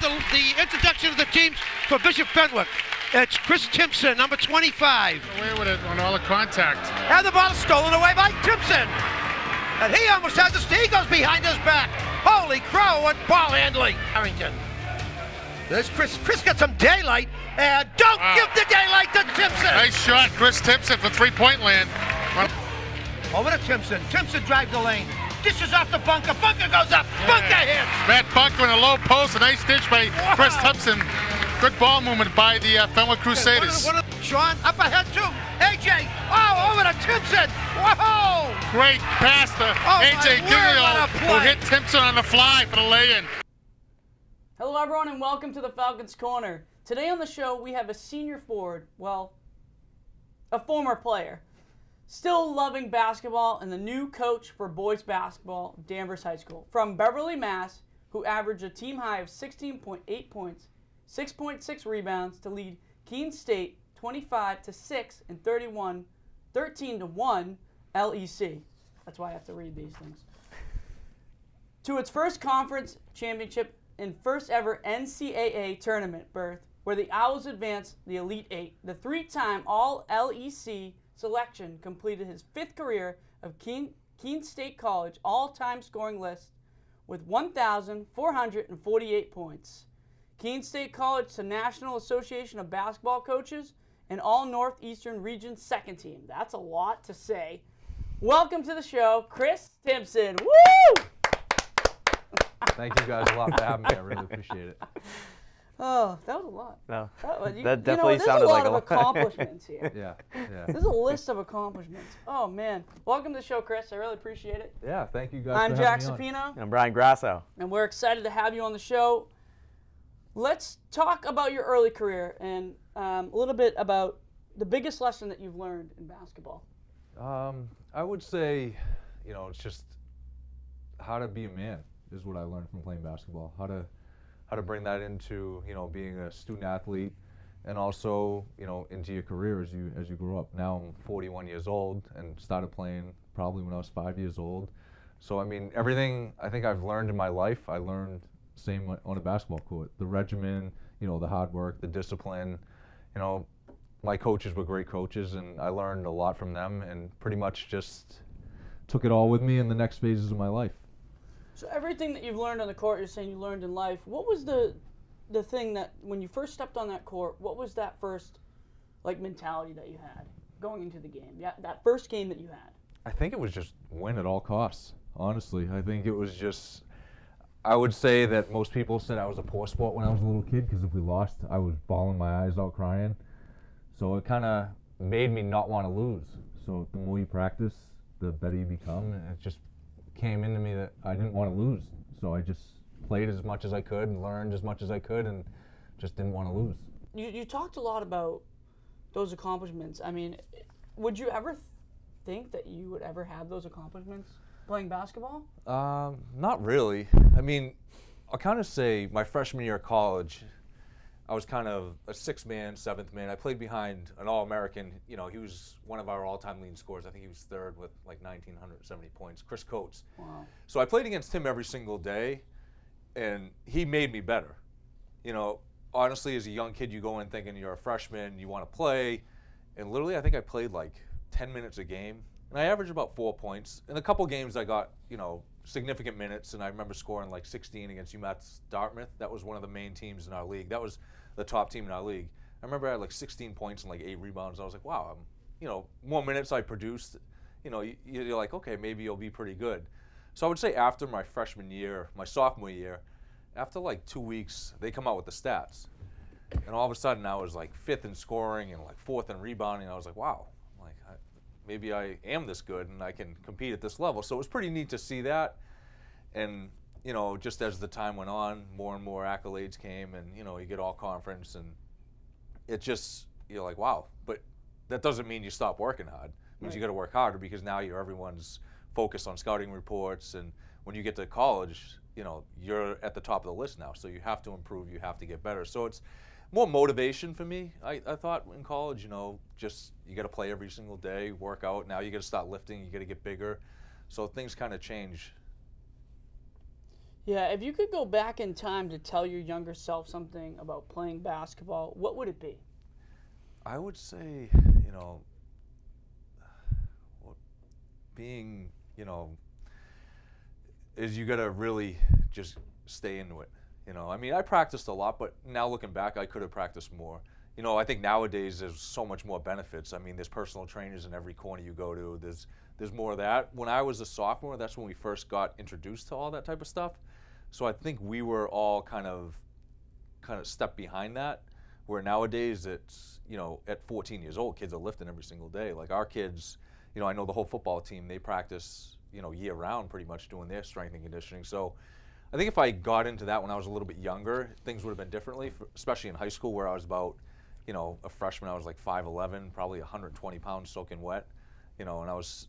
the introduction of the teams for Bishop Fenwick. It's Chris Timson, number 25. Away with it on all the contact. And the ball is stolen away by Timson. And he almost has the steal. He goes behind his back. Holy crow, what ball handling. Harrington. There's Chris. Chris got some daylight. And don't give the daylight to Timson. Nice shot, Chris Timson for three-point land. Over to Timson. Timson drives the lane. Dishes off the bunker. Bunker goes up. Bunker hits. Matt Bunker in a low post. A nice dish by Chris Timson. Good ball movement by the Fenwick Crusaders. Sean up ahead too. AJ. Oh, over to Timson. Whoa! Great pass to AJ Giglio, who hit Timson on the fly for the lay-in. Hello everyone and welcome to the Falcons Corner. Today on the show we have a senior forward, well, a former player, still loving basketball and the new coach for boys basketball, Danvers High School, from Beverly, Mass, who averaged a team high of 16.8 points, 6.6 rebounds to lead Keene State 25-6 and 13-1 LEC. That's why I have to read these things. To its first conference championship and first ever NCAA tournament berth, where the Owls advanced the Elite Eight. The three-time All-LEC selection completed his fifth career of Keene State College all-time scoring list with 1,448 points. Keene State College to National Association of Basketball Coaches and All-Northeastern Region second team. That's a lot to say. Welcome to the show, Chris Timson. Woo! Thank you guys a lot for having me. I really appreciate it. Oh, that was a lot. No, that definitely sounded like a lot. There's a lot of accomplishments here. Yeah. There's a list of accomplishments. Oh, man. Welcome to the show, Chris. I really appreciate it. Yeah, thank you guys I'm for Jack having me Supino. I'm Bryan Grasso. And we're excited to have you on the show. Let's talk about your early career and a little bit about the biggest lesson that you've learned in basketball. I would say, it's just how to be a man is what I learned from playing basketball. How to bring that into, being a student athlete and also, into your career as you grow up. Now I'm 41 years old and started playing probably when I was 5 years old. So, everything I think I've learned in my life, I learned same on a basketball court. The regimen, the hard work, the discipline, my coaches were great coaches and I learned a lot from them and pretty much just took it all with me in the next phases of my life. So everything that you've learned on the court, you're saying you learned in life. What was the thing that, when you first stepped on that court, what was that first, mentality that you had going into the game? That first game that you had? I think it was just win at all costs, honestly. I think it was just, I would say that most people said I was a poor sport when I was a little kid because if we lost, I was bawling my eyes out crying. So it kind of made me not want to lose. So the more you practice, the better you become. And it just came into me that I didn't want to lose. So I just played as much as I could and learned as much as I could and just didn't want to lose. You talked a lot about those accomplishments. Would you ever think that you would ever have those accomplishments playing basketball? Not really. I'll kind of say my freshman year of college, I was kind of a sixth man, seventh man. I played behind an All-American. He was one of our all-time leading scorers. I think he was third with 1,970 points, Chris Coates. Wow. So I played against him every single day, and he made me better. Honestly, as a young kid, you go in thinking you're a freshman, you want to play, and literally I think I played 10 minutes a game, and I averaged about 4 points. In a couple games I got, significant minutes, and I remember scoring 16 against UMass Dartmouth. That was one of the main teams in our league. That was the top team in our league. I remember I had 16 points and 8 rebounds. I was like, wow, more minutes I produced, you're like, okay, maybe you'll be pretty good. So I would say after my freshman year, my sophomore year, after 2 weeks, they come out with the stats. And all of a sudden I was 5th in scoring and 4th in rebounding. I was like, wow, maybe I am this good and I can compete at this level. So it was pretty neat to see that. And, just as the time went on, more and more accolades came and, you get all conference and it just, you're like, wow. But that doesn't mean you stop working hard. It means Right. you got to work harder because now everyone's focused on scouting reports. And when you get to college, you're at the top of the list now. So you have to improve, you have to get better. So it's more motivation for me. I thought in college, just you got to play every single day, work out. Now you got to start lifting, you got to get bigger. So things kind of change. Yeah, if you could go back in time to tell your younger self something about playing basketball, what would it be? I would say, being, is you got to really just stay into it. I mean, I practiced a lot, but now looking back, I could have practiced more. I think nowadays there's so much more benefits. I mean, there's personal trainers in every corner you go to. There's more of that. When I was a sophomore, that's when we first got introduced to all that type of stuff. So I think we were all kind of stepped behind that. Where nowadays it's, at 14 years old, kids are lifting every single day. Like our kids, I know the whole football team, they practice, year round pretty much doing their strength and conditioning. So I think if I got into that when I was a little bit younger, things would have been differently, especially in high school where I was about, a freshman. I was like 5'11", probably 120 pounds soaking wet, and I was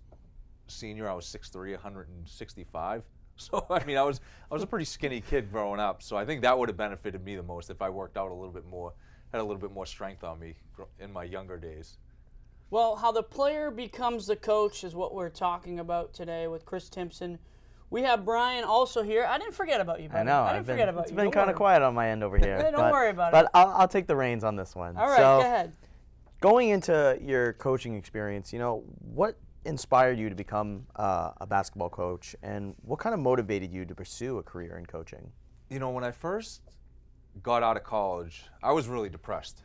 senior, I was 6'3", 165. So I mean, I was a pretty skinny kid growing up. So I think that would have benefited me the most if I worked out a little bit more, had a little bit more strength on me in my younger days. Well, how the player becomes the coach is what we're talking about today with Chris Timson. We have Bryan also here. I didn't forget about you, buddy. I know. I didn't forget about you. It's been kind of quiet on my end over here. Don't worry about it. But I'll take the reins on this one. All right, so, go ahead. Going into your coaching experience, what inspired you to become a basketball coach, and what kind of motivated you to pursue a career in coaching? When I first got out of college, I was really depressed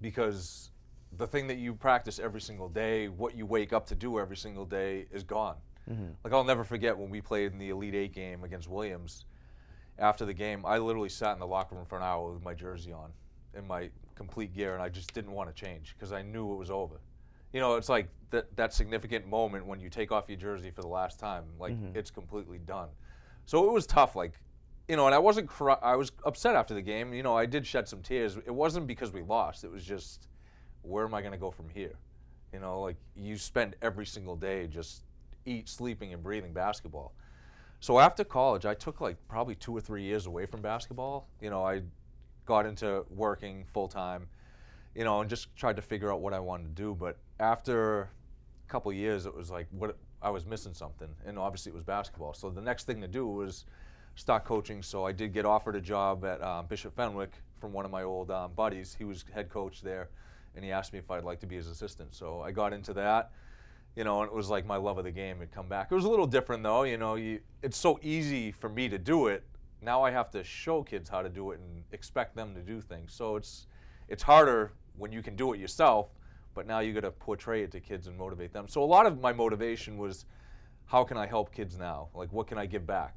because the thing that you practice every single day, what you wake up to do every single day is gone. Like I'll never forget when we played in the Elite Eight game against Williams. After the game, I literally sat in the locker room for an hour with my jersey on in my complete gear, and I just didn't want to change because I knew it was over. It's like that significant moment when you take off your jersey for the last time, like it's completely done. So it was tough, and I wasn't I was upset after the game. I did shed some tears. It wasn't because we lost. It was just, where am I going to go from here? You spend every single day just sleeping and breathing basketball. So after college, I took probably 2 or 3 years away from basketball. I got into working full time, and just tried to figure out what I wanted to do. But after a couple of years, it was like I was missing something, and obviously it was basketball. So the next thing to do was start coaching. So I did get offered a job at Bishop Fenwick from one of my old buddies. He was head coach there, and he asked me if I'd like to be his assistant. So I got into that. And it was like my love of the game had come back. It was a little different though, it's so easy for me to do it. Now I have to show kids how to do it and expect them to do things. So it's harder when you can do it yourself, but now you got to portray it to kids and motivate them. So a lot of my motivation was, how can I help kids now? Like, what can I give back?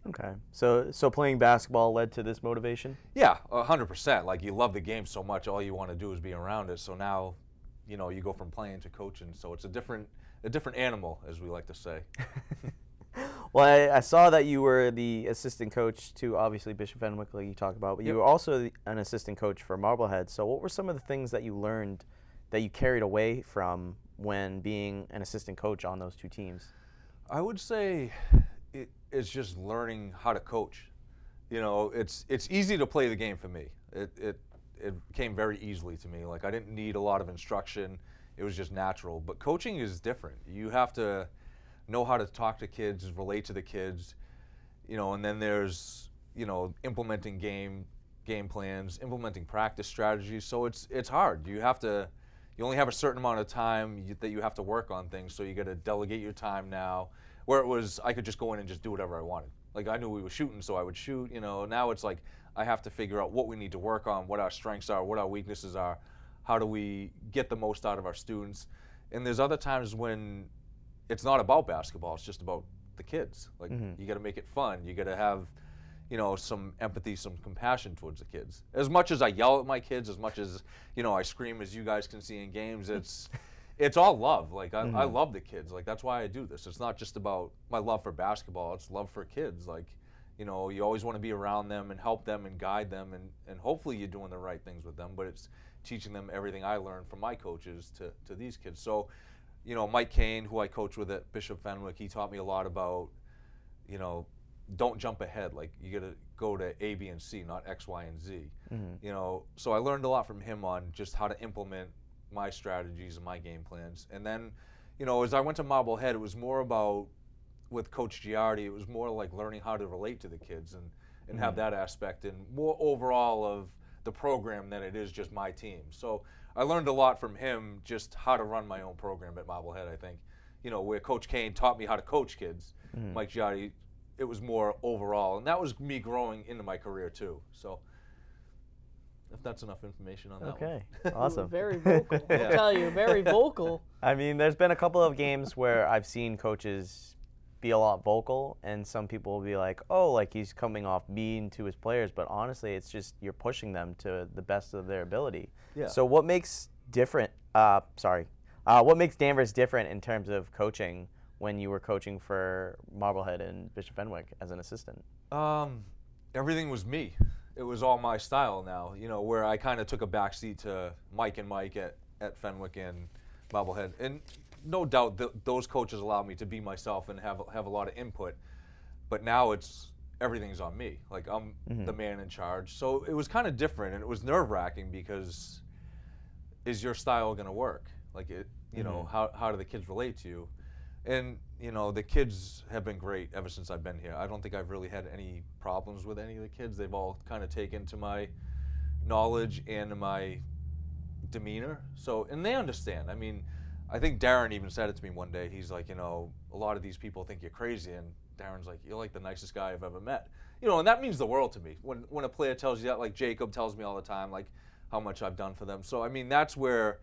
Okay. So playing basketball led to this motivation? Yeah, 100%. Like, you love the game so much, all you want to do is be around it. So now, you go from playing to coaching. So it's a different animal, as we like to say. Well, I saw that you were the assistant coach to, obviously, Bishop Fenwick, like you talked about, but you were also an assistant coach for Marblehead. So what were some of the things that you learned that you carried away from when being an assistant coach on those two teams? I would say it's just learning how to coach. It's easy to play the game for me. It came very easily to me. Like, I didn't need a lot of instruction. It was just natural. But coaching is different. You have to know how to talk to kids, relate to the kids, and then there's, implementing game plans, implementing practice strategies. So it's hard. You only have a certain amount of time that you have to work on things, so you got to delegate your time now. Where it was, I could just go in and just do whatever I wanted. Like, I knew we were shooting, so I would shoot. Now it's like I have to figure out what we need to work on, what our strengths are, what our weaknesses are, how do we get the most out of our students. And there's other times when it's not about basketball, it's just about the kids. Like, you got to make it fun. You got to have, some empathy, some compassion towards the kids. As much as I yell at my kids, as much as, I scream, as you guys can see in games, it's all love. Like, I love the kids. Like, that's why I do this. It's not just about my love for basketball. It's love for kids. Like, you always want to be around them and help them and guide them, and hopefully you're doing the right things with them, but it's teaching them everything I learned from my coaches to these kids. So, Mike Kane, who I coach with at Bishop Fenwick, he taught me a lot about, don't jump ahead. Like, you got to go to A, B, and C, not X, Y, and Z. So I learned a lot from him on just how to implement my strategies and my game plans. And then, as I went to Marblehead, it was more about with Coach Giardi, it was more like learning how to relate to the kids and have that aspect, and more overall of the program than it is just my team. So I learned a lot from him, just how to run my own program at Marblehead, I think. You know, where Coach Kane taught me how to coach kids, Mike Giardi, it was more overall. And that was me growing into my career too. So if that's enough information on that Okay, one. awesome. Very vocal. I'll tell you, very vocal. I mean, there's been a couple of games where I've seen coaches be a lot vocal, and some people will be like, oh, like he's coming off mean to his players, but honestly, it's just you're pushing them to the best of their ability. Yeah. So what makes what makes Danvers different in terms of coaching when you were coaching for Marblehead and Bishop Fenwick as an assistant? Everything was me. It was all my style now, you know, where I kind of took a backseat to Mike at Fenwick and Marblehead. And no doubt those coaches allowed me to be myself and have a lot of input. But now everything's on me. Like I'm the man in charge. So it was kind of different, and it was nerve-wracking because is your style going to work? Like you know, how do the kids relate to you? And you know, the kids have been great ever since I've been here. I don't think I've really had any problems with any of the kids. They've all kind of taken to my knowledge and my demeanor. So, and they understand. I mean, I think Darren even said it to me one day. He's like, you know, a lot of these people think you're crazy, and Darren's like, you're like the nicest guy I've ever met. You know, and that means the world to me. When a player tells you that, like Jacob tells me all the time, like how much I've done for them. So, I mean, that's where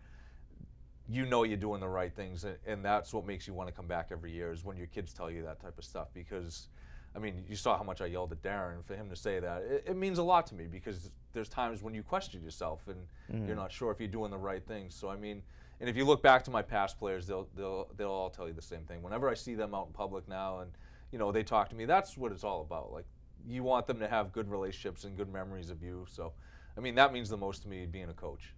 you know you're doing the right things, and that's what makes you want to come back every year, is when your kids tell you that type of stuff. Because, I mean, you saw how much I yelled at Darren. For him to say that, it means a lot to me, because there's times when you question yourself and you're not sure if you're doing the right things. So, I mean, and if you look back to my past players, they'll all tell you the same thing. Whenever I see them out in public now and, you know, they talk to me, that's what it's all about. Like, you want them to have good relationships and good memories of you. So, I mean, that means the most to me, being a coach.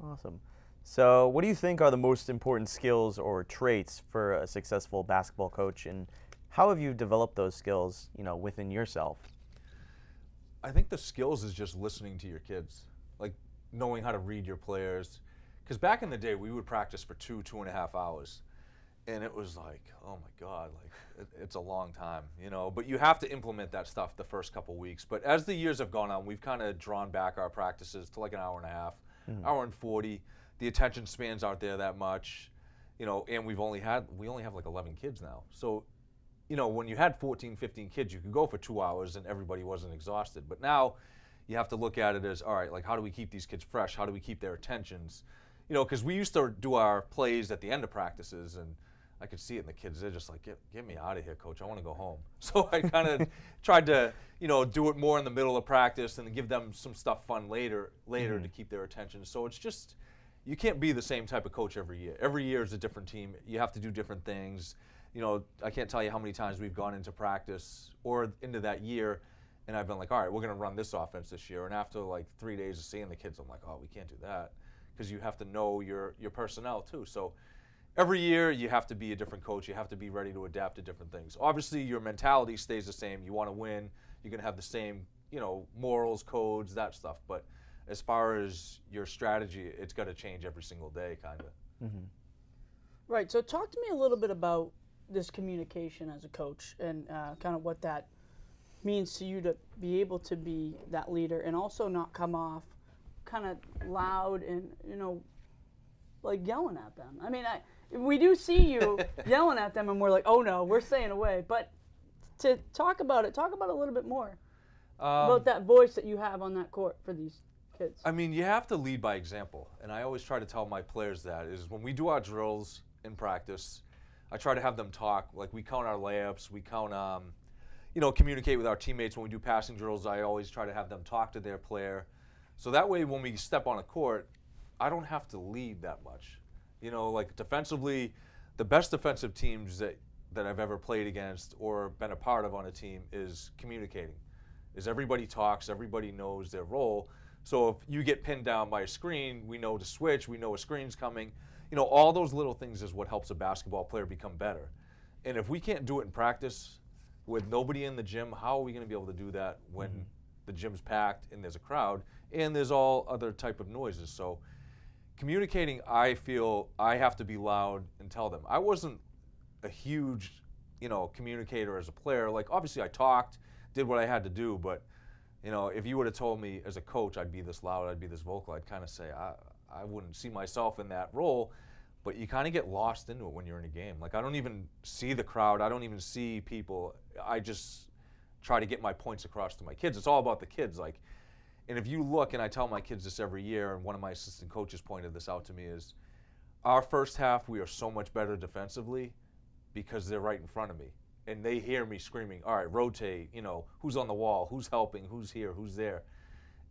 Awesome. So what do you think are the most important skills or traits for a successful basketball coach, and how have you developed those skills, you know, within yourself? I think the skills is just listening to your kids, like knowing how to read your players. Because back in the day, we would practice for 2.5 hours, and it was like, oh my God, like it's a long time, you know. But you have to implement that stuff the first couple weeks. But as the years have gone on, we've kind of drawn back our practices to like an hour and a half, hour and 40. The attention spans aren't there that much, you know, and we only have like 11 kids now. So, you know, when you had 14, 15 kids, you could go for 2 hours and everybody wasn't exhausted. But now you have to look at it as, all right, like how do we keep these kids fresh? How do we keep their attentions? You know, because we used to do our plays at the end of practices, and I could see it in the kids. They're just like, get me out of here, coach. I want to go home. So I kind of tried to, you know, do it more in the middle of practice and give them some stuff fun later to keep their attention. So it's just, you can't be the same type of coach every year. Every year is a different team. You have to do different things. You know, I can't tell you how many times we've gone into practice or into that year, and I've been like, all right, we're going to run this offense this year. And after like 3 days of seeing the kids, I'm like, oh, we can't do that, because you have to know your personnel too. So every year you have to be a different coach. You have to be ready to adapt to different things. Obviously, your mentality stays the same. You want to win. You're going to have the same, you know, morals, codes, that stuff. But as far as your strategy, it's got to change every single day, kind of. Right. So talk to me a little bit about this communication as a coach, and kind of what that means to you to be able to be that leader and also not come off kind of loud and, you know, like yelling at them. I mean, we do see you yelling at them, and we're like, oh no, we're staying away. But to talk about it a little bit more about that voice that you have on that court for these kids. I mean, you have to lead by example, and I always try to tell my players that is when we do our drills in practice, I try to have them talk. Like, we count our layups, we count, you know, communicate with our teammates. When we do passing drills, I always try to have them talk to their player. So that way, when we step on a court, I don't have to lead that much. You know, like defensively, the best defensive teams that I've ever played against or been a part of on a team is communicating. Is everybody talks, everybody knows their role. So if you get pinned down by a screen, we know to switch, we know a screen's coming. You know, all those little things is what helps a basketball player become better. And if we can't do it in practice with nobody in the gym, how are we going to be able to do that when the gym's packed and there's a crowd and there's all other type of noises? So communicating, I feel I have to be loud and tell them. I wasn't a huge communicator as a player. Like, obviously I talked, did what I had to do, but, if you would have told me as a coach I'd be this loud, I'd be this vocal, I'd kind of say I wouldn't see myself in that role. But you kind of get lost into it when you're in a game. Like, I don't even see the crowd. I don't even see people. I just try to get my points across to my kids. It's all about the kids. Like, and if you look, and I tell my kids this every year, and one of my assistant coaches pointed this out to me, is our first half, we are so much better defensively because they're right in front of me. And they hear me screaming, all right, rotate, who's on the wall, who's helping, who's here, who's there.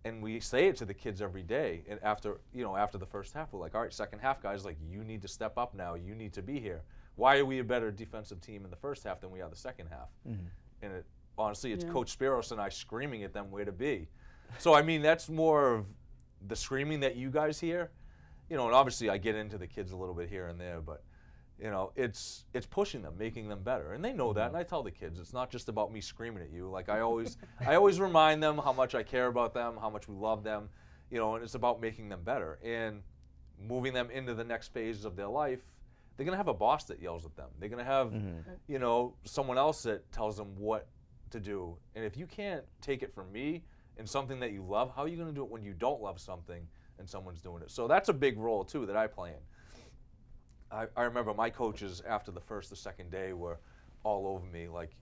And we say it to the kids every day. And after the first half, we're like, all right, second half, guys, like, you need to step up now. You need to be here. Why are we a better defensive team in the first half than we are the second half? Mm-hmm. And honestly, it's Coach Spiros and I screaming at them where to be. So, I mean, that's more of the screaming that you guys hear. And obviously I get into the kids a little bit here and there, but, it's pushing them, making them better. And they know that, and I tell the kids, it's not just about me screaming at you. Like, I always remind them how much I care about them, how much we love them, and it's about making them better. And moving them into the next phase of their life, they're going to have a boss that yells at them. They're going to have, someone else that tells them what to do. And if you can't take it from me and something that you love, how are you going to do it when you don't love something and someone's doing it? So that's a big role, too, that I play in. I remember my coaches after the first or second day were all over me, like,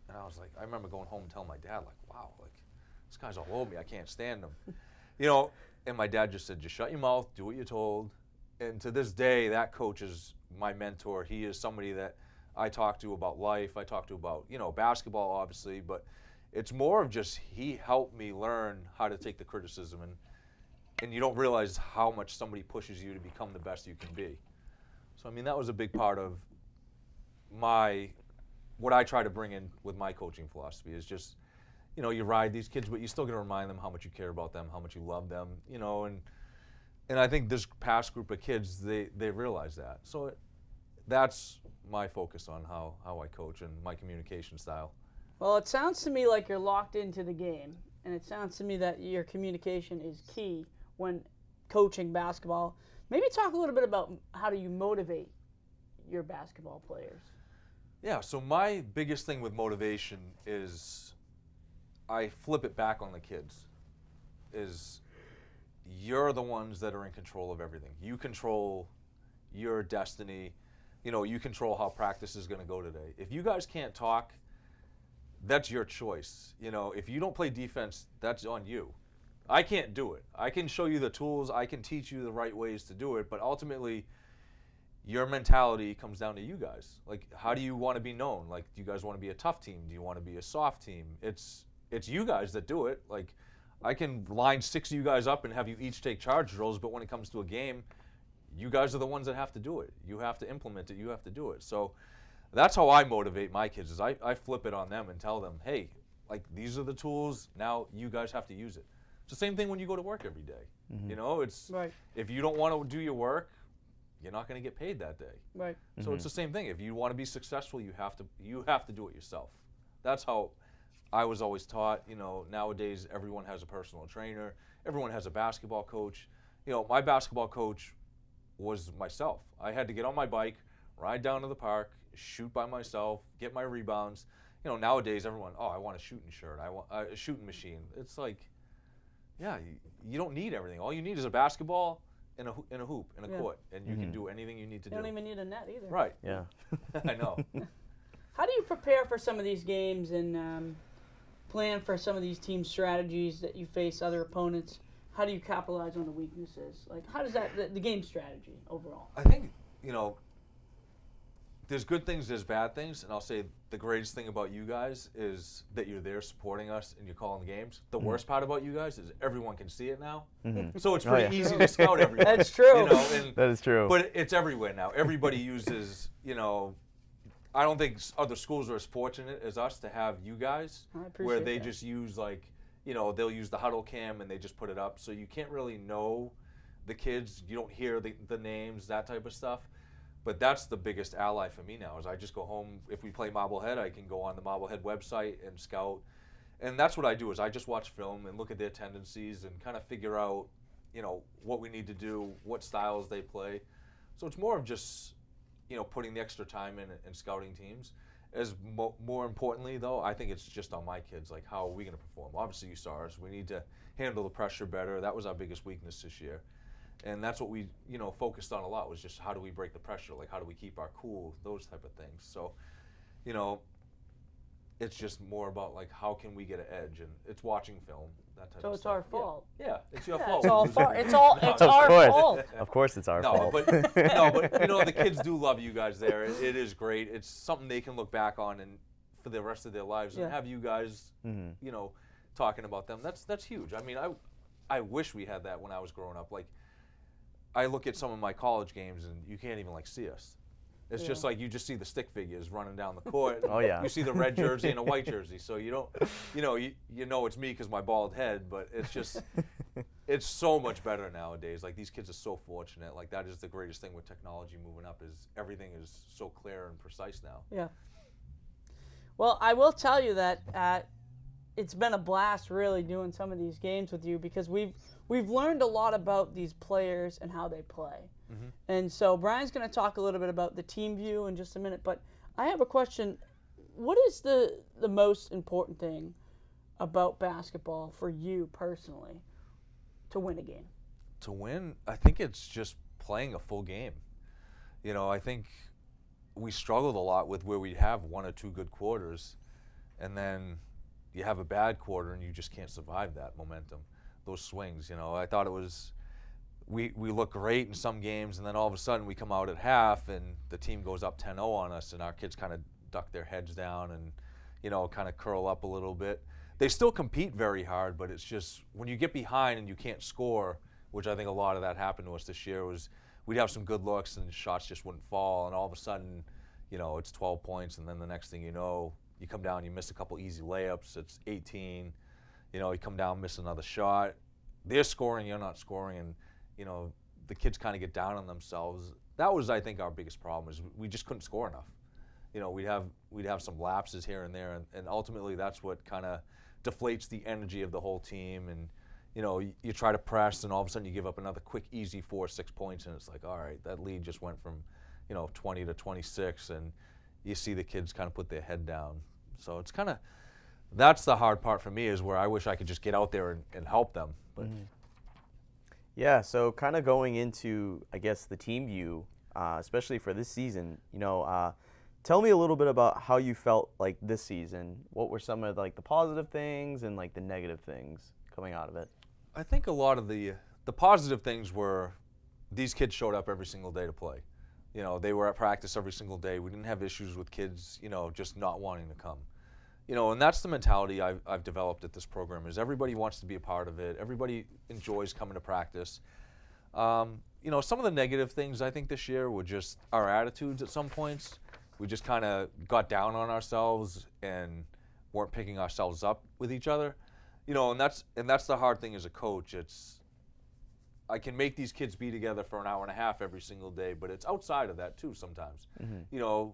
and I was like, I remember going home and telling my dad, like, wow, like, this guy's all over me, I can't stand him. And my dad just said, just shut your mouth, do what you're told. And to this day, that coach is my mentor. He is somebody that I talk to about life, I talk to about, basketball, obviously, but it's more of just he helped me learn how to take the criticism, and you don't realize how much somebody pushes you to become the best you can be. So, I mean, that was a big part of what I try to bring in with my coaching philosophy is just, you ride these kids, but you still got to remind them how much you care about them, how much you love them, and I think this past group of kids, they realize that. So that's my focus on how I coach and my communication style. Well, it sounds to me like you're locked into the game, and it sounds to me that your communication is key when coaching basketball. Maybe talk a little bit about how do you motivate your basketball players. Yeah, so my biggest thing with motivation is I flip it back on the kids. Is you're the ones that are in control of everything. You control your destiny. You control how practice is going to go today. If you guys can't talk, that's your choice. If you don't play defense, that's on you. I can't do it. I can show you the tools. I can teach you the right ways to do it. But ultimately, your mentality comes down to you guys. Like, how do you want to be known? Like, do you guys want to be a tough team? Do you want to be a soft team? It's you guys that do it. Like, I can line 6 of you guys up and have you each take charge drills, but when it comes to a game, you guys are the ones that have to do it. You have to implement it. You have to do it. So that's how I motivate my kids is I flip it on them and tell them, hey, like, these are the tools. Now you guys have to use it. It's the same thing when you go to work every day. Mm-hmm. It's right. If you don't want to do your work, you're not going to get paid that day. Right. So it's the same thing. If you want to be successful, you have to do it yourself. That's how I was always taught. Nowadays everyone has a personal trainer. Everyone has a basketball coach. My basketball coach was myself. I had to get on my bike, ride down to the park, shoot by myself, get my rebounds. Nowadays everyone, I want a shooting shirt. I want a shooting machine. It's like, yeah, you don't need everything. All you need is a basketball and a hoop and a court, and you can do anything you need to do. You don't even need a net either. Right. Yeah. I know. How do you prepare for some of these games and plan for some of these team strategies that you face other opponents? How do you capitalize on the weaknesses? Like, how does the game strategy overall? I think, there's good things, there's bad things, and I'll say the greatest thing about you guys is that you're there supporting us and you're calling the games. The worst part about you guys is everyone can see it now, so it's pretty easy to scout everyone. That's true. That is true. But it's everywhere now. Everybody uses, I don't think other schools are as fortunate as us to have you guys, where they just use they'll use the huddle cam and they just put it up, so you can't really know the kids. You don't hear the names, that type of stuff. But that's the biggest ally for me now is I just go home. If we play Marblehead, I can go on the Marblehead website and scout. And that's what I do is I just watch film and look at their tendencies and kind of figure out, what we need to do, what styles they play. So it's more of just, putting the extra time in and scouting teams. More importantly, though, I think it's just on my kids. Like, how are we going to perform? Obviously, you saw us. We need to handle the pressure better. That was our biggest weakness this year. And that's what we, focused on a lot, was just how do we break the pressure? Like, how do we keep our cool? Those type of things. So, it's just more about, like, how can we get an edge? And it's watching film, that type So of it's stuff. our fault. Yeah, it's your fault. It's our fault. Of course it's our No, fault. but the kids do love you guys there. It is great. It's something they can look back on and for the rest of their lives and have you guys, talking about them. That's huge. I mean, I wish we had that when I was growing up. Like, I look at some of my college games and you can't even see us. It's just like you just see the stick figures running down the court. Oh, yeah. You see the red jersey and a white jersey, so you don't, you know it's me because my bald head. But it's just, it's so much better nowadays. Like, these kids are so fortunate. Like, that is the greatest thing with technology moving up, is everything is so clear and precise now. Yeah. Well, I will tell you that it's been a blast really doing some of these games with you, because we've learned a lot about these players and how they play. Mm-hmm. And so Brian's going to talk a little bit about the team view in just a minute, but I have a question. What is the most important thing about basketball for you personally to win a game? To win, I think it's just playing a full game. I think we struggled a lot with where we have one or two good quarters, and then you have a bad quarter and you just can't survive that momentum, those swings. I thought it was, we look great in some games, and then all of a sudden we come out at half and the team goes up 10-0 on us, and our kids kind of duck their heads down and, kind of curl up a little bit. They still compete very hard, but it's just when you get behind and you can't score, which I think a lot of that happened to us this year, was we'd have some good looks and shots just wouldn't fall, and all of a sudden, it's 12 points, and then the next thing you know, you come down, you miss a couple easy layups, it's 18, you come down, miss another shot. They're scoring, you're not scoring, and the kids kind of get down on themselves. That was, I think, our biggest problem, is we just couldn't score enough. We'd have some lapses here and there, and ultimately that's what kind of deflates the energy of the whole team. And you try to press, and all of a sudden you give up another quick, easy 4-6 points, and it's like, all right, that lead just went from 20 to 26, and you see the kids kind of put their head down. So it's kind of, that's the hard part for me, is where I wish I could just get out there and help them. But Yeah, so kind of going into, I guess, the team view, especially for this season, tell me a little bit about how you felt like this season. What were some of the positive things and the negative things coming out of it? I think a lot of the positive things were these kids showed up every single day to play. They were at practice every single day. We didn't have issues with kids, just not wanting to come. And that's the mentality I've developed at this program, is everybody wants to be a part of it. Everybody enjoys coming to practice. Some of the negative things I think this year were just our attitudes at some points. We just kind of got down on ourselves and weren't picking ourselves up with each other. And that's the hard thing as a coach. I can make these kids be together for an hour and a half every single day, but it's outside of that too sometimes. Mm-hmm.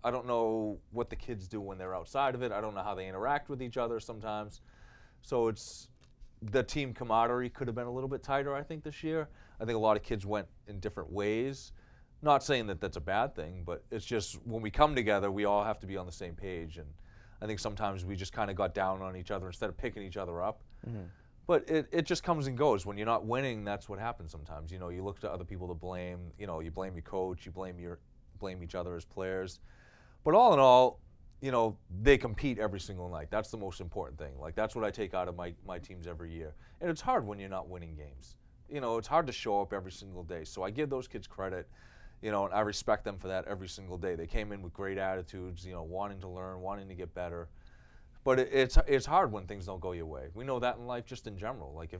I don't know what the kids do when they're outside of it. I don't know how they interact with each other sometimes. So the team camaraderie could have been a little bit tighter, I think, this year. I think a lot of kids went in different ways. Not saying that that's a bad thing, but it's just when we come together, we all have to be on the same page. And I think sometimes we just kind of got down on each other instead of picking each other up. Mm-hmm. But it just comes and goes. When you're not winning, that's what happens sometimes. You look to other people to blame. You blame your coach. You blame each other as players. But all in all, they compete every single night. That's the most important thing. That's what I take out of my teams every year. And it's hard when you're not winning games. It's hard to show up every single day. So I give those kids credit, and I respect them for that every single day. They came in with great attitudes, wanting to learn, wanting to get better. But it's hard when things don't go your way. We know that in life just in general. If,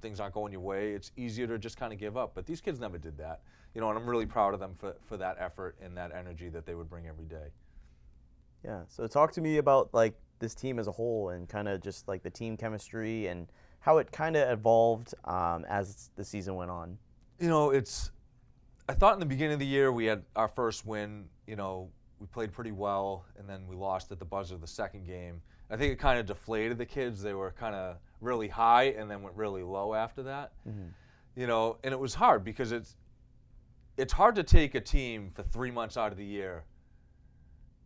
things aren't going your way, it's easier to just kind of give up. But these kids never did that. And I'm really proud of them for that effort and that energy that they would bring every day. Yeah, so talk to me about this team as a whole, and kind of just the team chemistry and how it kind of evolved as the season went on. I thought in the beginning of the year we had our first win. We played pretty well, and then we lost at the buzzer the second game. I think it kind of deflated the kids. They were kind of really high and then went really low after that. Mm-hmm. And it was hard because it's hard to take a team for 3 months out of the year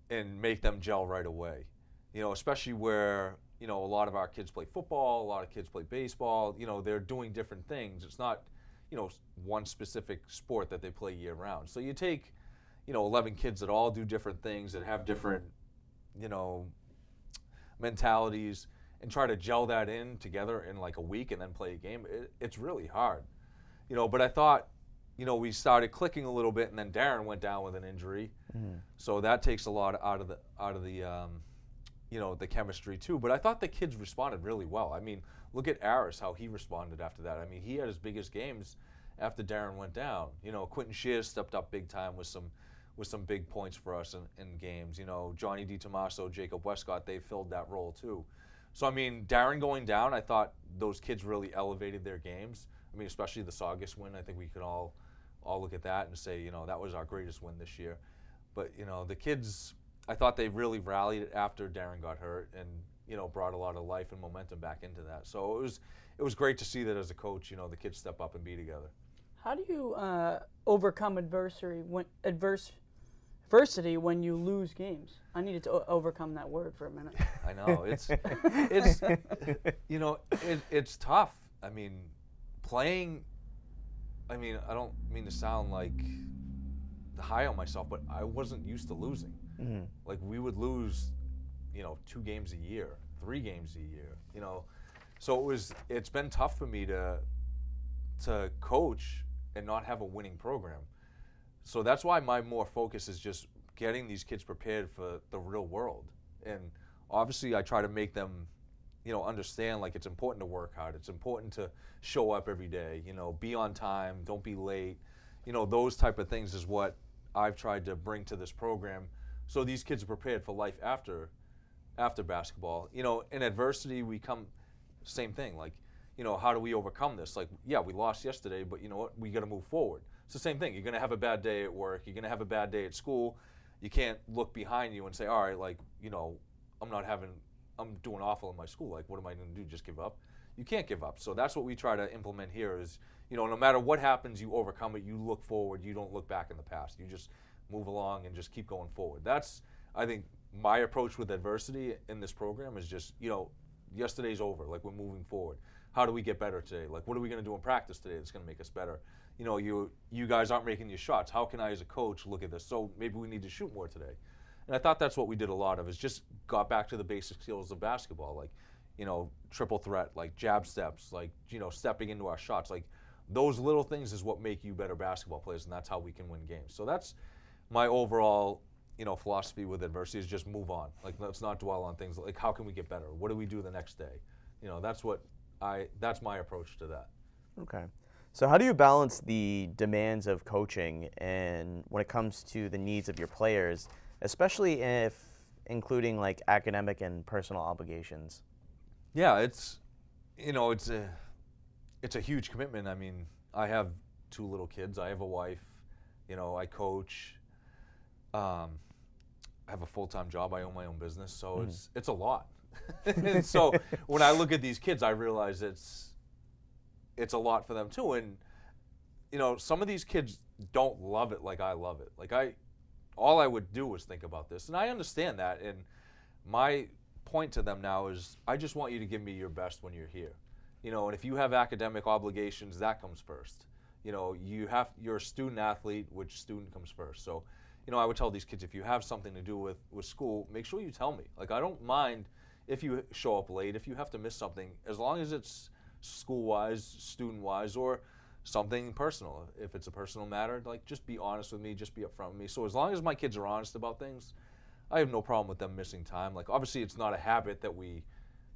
and make them gel right away. You know, especially where, you know, a lot of our kids play football, a lot of kids play baseball, you know, they're doing different things. It's not, you know, one specific sport that they play year round. So you take, you know, 11 kids that all do different things, that have different, you know, mentalities, and try to gel that in together in like a week and then play a game. It's really hard, you know, but I thought, you know, we started clicking a little bit, and then Darren went down with an injury. So that takes a lot out of the you know, the chemistry too. But I thought the kids responded really well. I mean, look at Aris, how he responded after that. I mean, he had his biggest games after Darren went down. You know, Quentin Shears stepped up big time with some big points for us in games. You know, Johnny DiTomaso, Jacob Westcott, they filled that role too. So I mean, Darren going down, I thought those kids really elevated their games. I mean, especially the Saugus win. I think we could all look at that and say, you know, that was our greatest win this year. But you know, the kids, I thought they really rallied after Darren got hurt, and you know, brought a lot of life and momentum back into that. So it was great to see that as a coach, you know, the kids step up and be together. How do you overcome adversity when you lose games? I needed to overcome that word for a minute. I know, it's you know, it's tough. I mean, playing, I mean, I don't mean to sound like high on myself, but I wasn't used to losing. Like, we would lose, you know, 2 games a year, 3 games a year, you know. So it's been tough for me to coach and not have a winning program. So that's why my more focus is just getting these kids prepared for the real world. And obviously I try to make them, you know, understand, like, it's important to work hard. It's important to show up every day, you know, be on time, don't be late. You know, those type of things is what I've tried to bring to this program, so these kids are prepared for life after basketball. You know, in adversity, we come, same thing, like, you know, how do we overcome this? Like, yeah, we lost yesterday, but you know what? We got to move forward. It's the same thing. You're going to have a bad day at work. You're going to have a bad day at school. You can't look behind you and say, all right, like, you know, I'm doing awful in my school. Like, what am I going to do? Just give up? You can't give up. So that's what we try to implement here is, you know, no matter what happens, you overcome it. You look forward. You don't look back in the past. You just move along and just keep going forward. That's, I think, my approach with adversity in this program is just, you know, yesterday's over. Like, we're moving forward. How do we get better today? Like, what are we going to do in practice today that's going to make us better? You know, you guys aren't making your shots. How can I, as a coach, look at this? So maybe we need to shoot more today. And I thought that's what we did a lot of, is just got back to the basic skills of basketball, like, you know, triple threat, like jab steps, like, you know, stepping into our shots. Like, those little things is what make you better basketball players, and that's how we can win games. So that's my overall, you know, philosophy with adversity, is just move on. Like, let's not dwell on things like, how can we get better? What do we do the next day? You know, that's my approach to that. Okay. So how do you balance the demands of coaching and when it comes to the needs of your players, especially if including like academic and personal obligations? Yeah, it's, you know, it's a huge commitment. I mean, I have 2 little kids. I have a wife. You know, I coach. I have a full-time job. I own my own business, so it's a lot. And so when I look at these kids, I realize it's a lot for them too. And you know, some of these kids don't love it like I love it. Like, all I would do was think about this, and I understand that. And my point to them now is, I just want you to give me your best when you're here. You know, and if you have academic obligations, that comes first. You know, you're a student athlete, which student comes first. So, you know, I would tell these kids, if you have something to do with school, make sure you tell me. Like, I don't mind if you show up late, if you have to miss something, as long as it's school-wise, student-wise, or something personal. If it's a personal matter, like, just be honest with me, just be upfront with me. So as long as my kids are honest about things, I have no problem with them missing time. Like, obviously, it's not a habit that we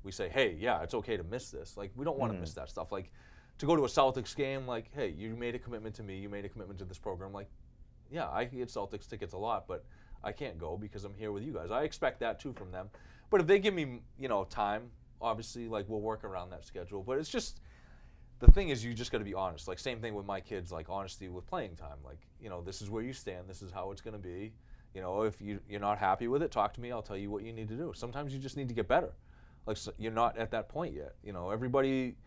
say, hey, yeah, it's okay to miss this. Like, we don't want to miss that stuff. Like, to go to a Celtics game, like, hey, you made a commitment to me, you made a commitment to this program. Like, yeah, I get Celtics tickets a lot, but I can't go because I'm here with you guys. I expect that too from them. But if they give me, you know, time, obviously, like, we'll work around that schedule. But it's just, the thing is, you just got to be honest. Like, same thing with my kids, like, honesty with playing time. Like, you know, this is where you stand. This is how it's going to be. You know, if you're not happy with it, talk to me. I'll tell you what you need to do. Sometimes you just need to get better. Like, so you're not at that point yet. You know, everybody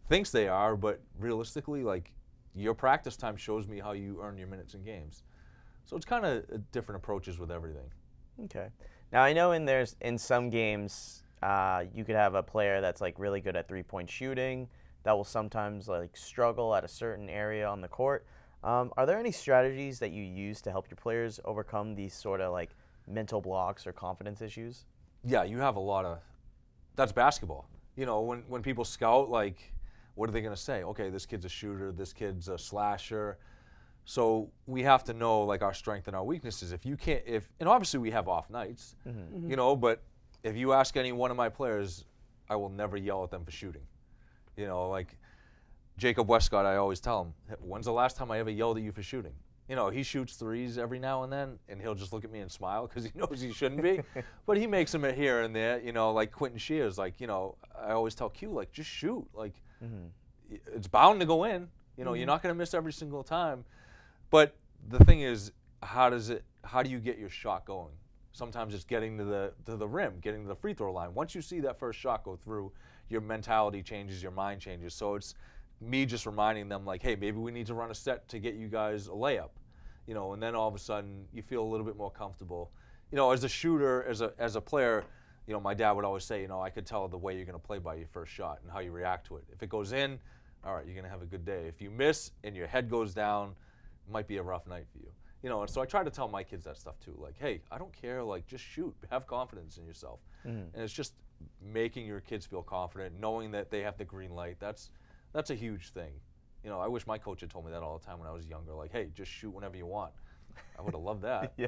thinks they are, but realistically, like, your practice time shows me how you earn your minutes in games. So it's kind of different approaches with everything. Okay. Now I know in some games you could have a player that's like really good at 3-point shooting that will sometimes like struggle at a certain area on the court. Are there any strategies that you use to help your players overcome these sort of like mental blocks or confidence issues? Yeah, you have a lot of. That's basketball. You know, when people scout, like, what are they going to say? Okay, this kid's a shooter. This kid's a slasher. So we have to know like our strength and our weaknesses. If you can't, and obviously we have off nights, you know, but if you ask any one of my players, I will never yell at them for shooting. You know, like Jacob Westcott, I always tell him, when's the last time I ever yelled at you for shooting? You know, he shoots threes every now and then, and he'll just look at me and smile because he knows he shouldn't be. But he makes them here and there, you know, like Quentin Shears. Like, you know, I always tell Q, like, just shoot. Like, it's bound to go in. You know, you're not going to miss every single time. But the thing is, how do you get your shot going? Sometimes it's getting to the rim, getting to the free throw line. Once you see that first shot go through, your mentality changes, your mind changes. So it's me just reminding them, like, hey, maybe we need to run a set to get you guys a layup, you know, and then all of a sudden you feel a little bit more comfortable. You know, as a shooter, as a player, you know, my dad would always say, you know, I could tell the way you're going to play by your first shot and how you react to it. If it goes in, all right, you're going to have a good day. If you miss and your head goes down, it might be a rough night for you. You know, and so I try to tell my kids that stuff too. Like, hey, I don't care, like, just shoot. Have confidence in yourself. And it's just making your kids feel confident, knowing that they have the green light. That's a huge thing. You know, I wish my coach had told me that all the time when I was younger. Like, hey, just shoot whenever you want. I would have loved that. Yeah.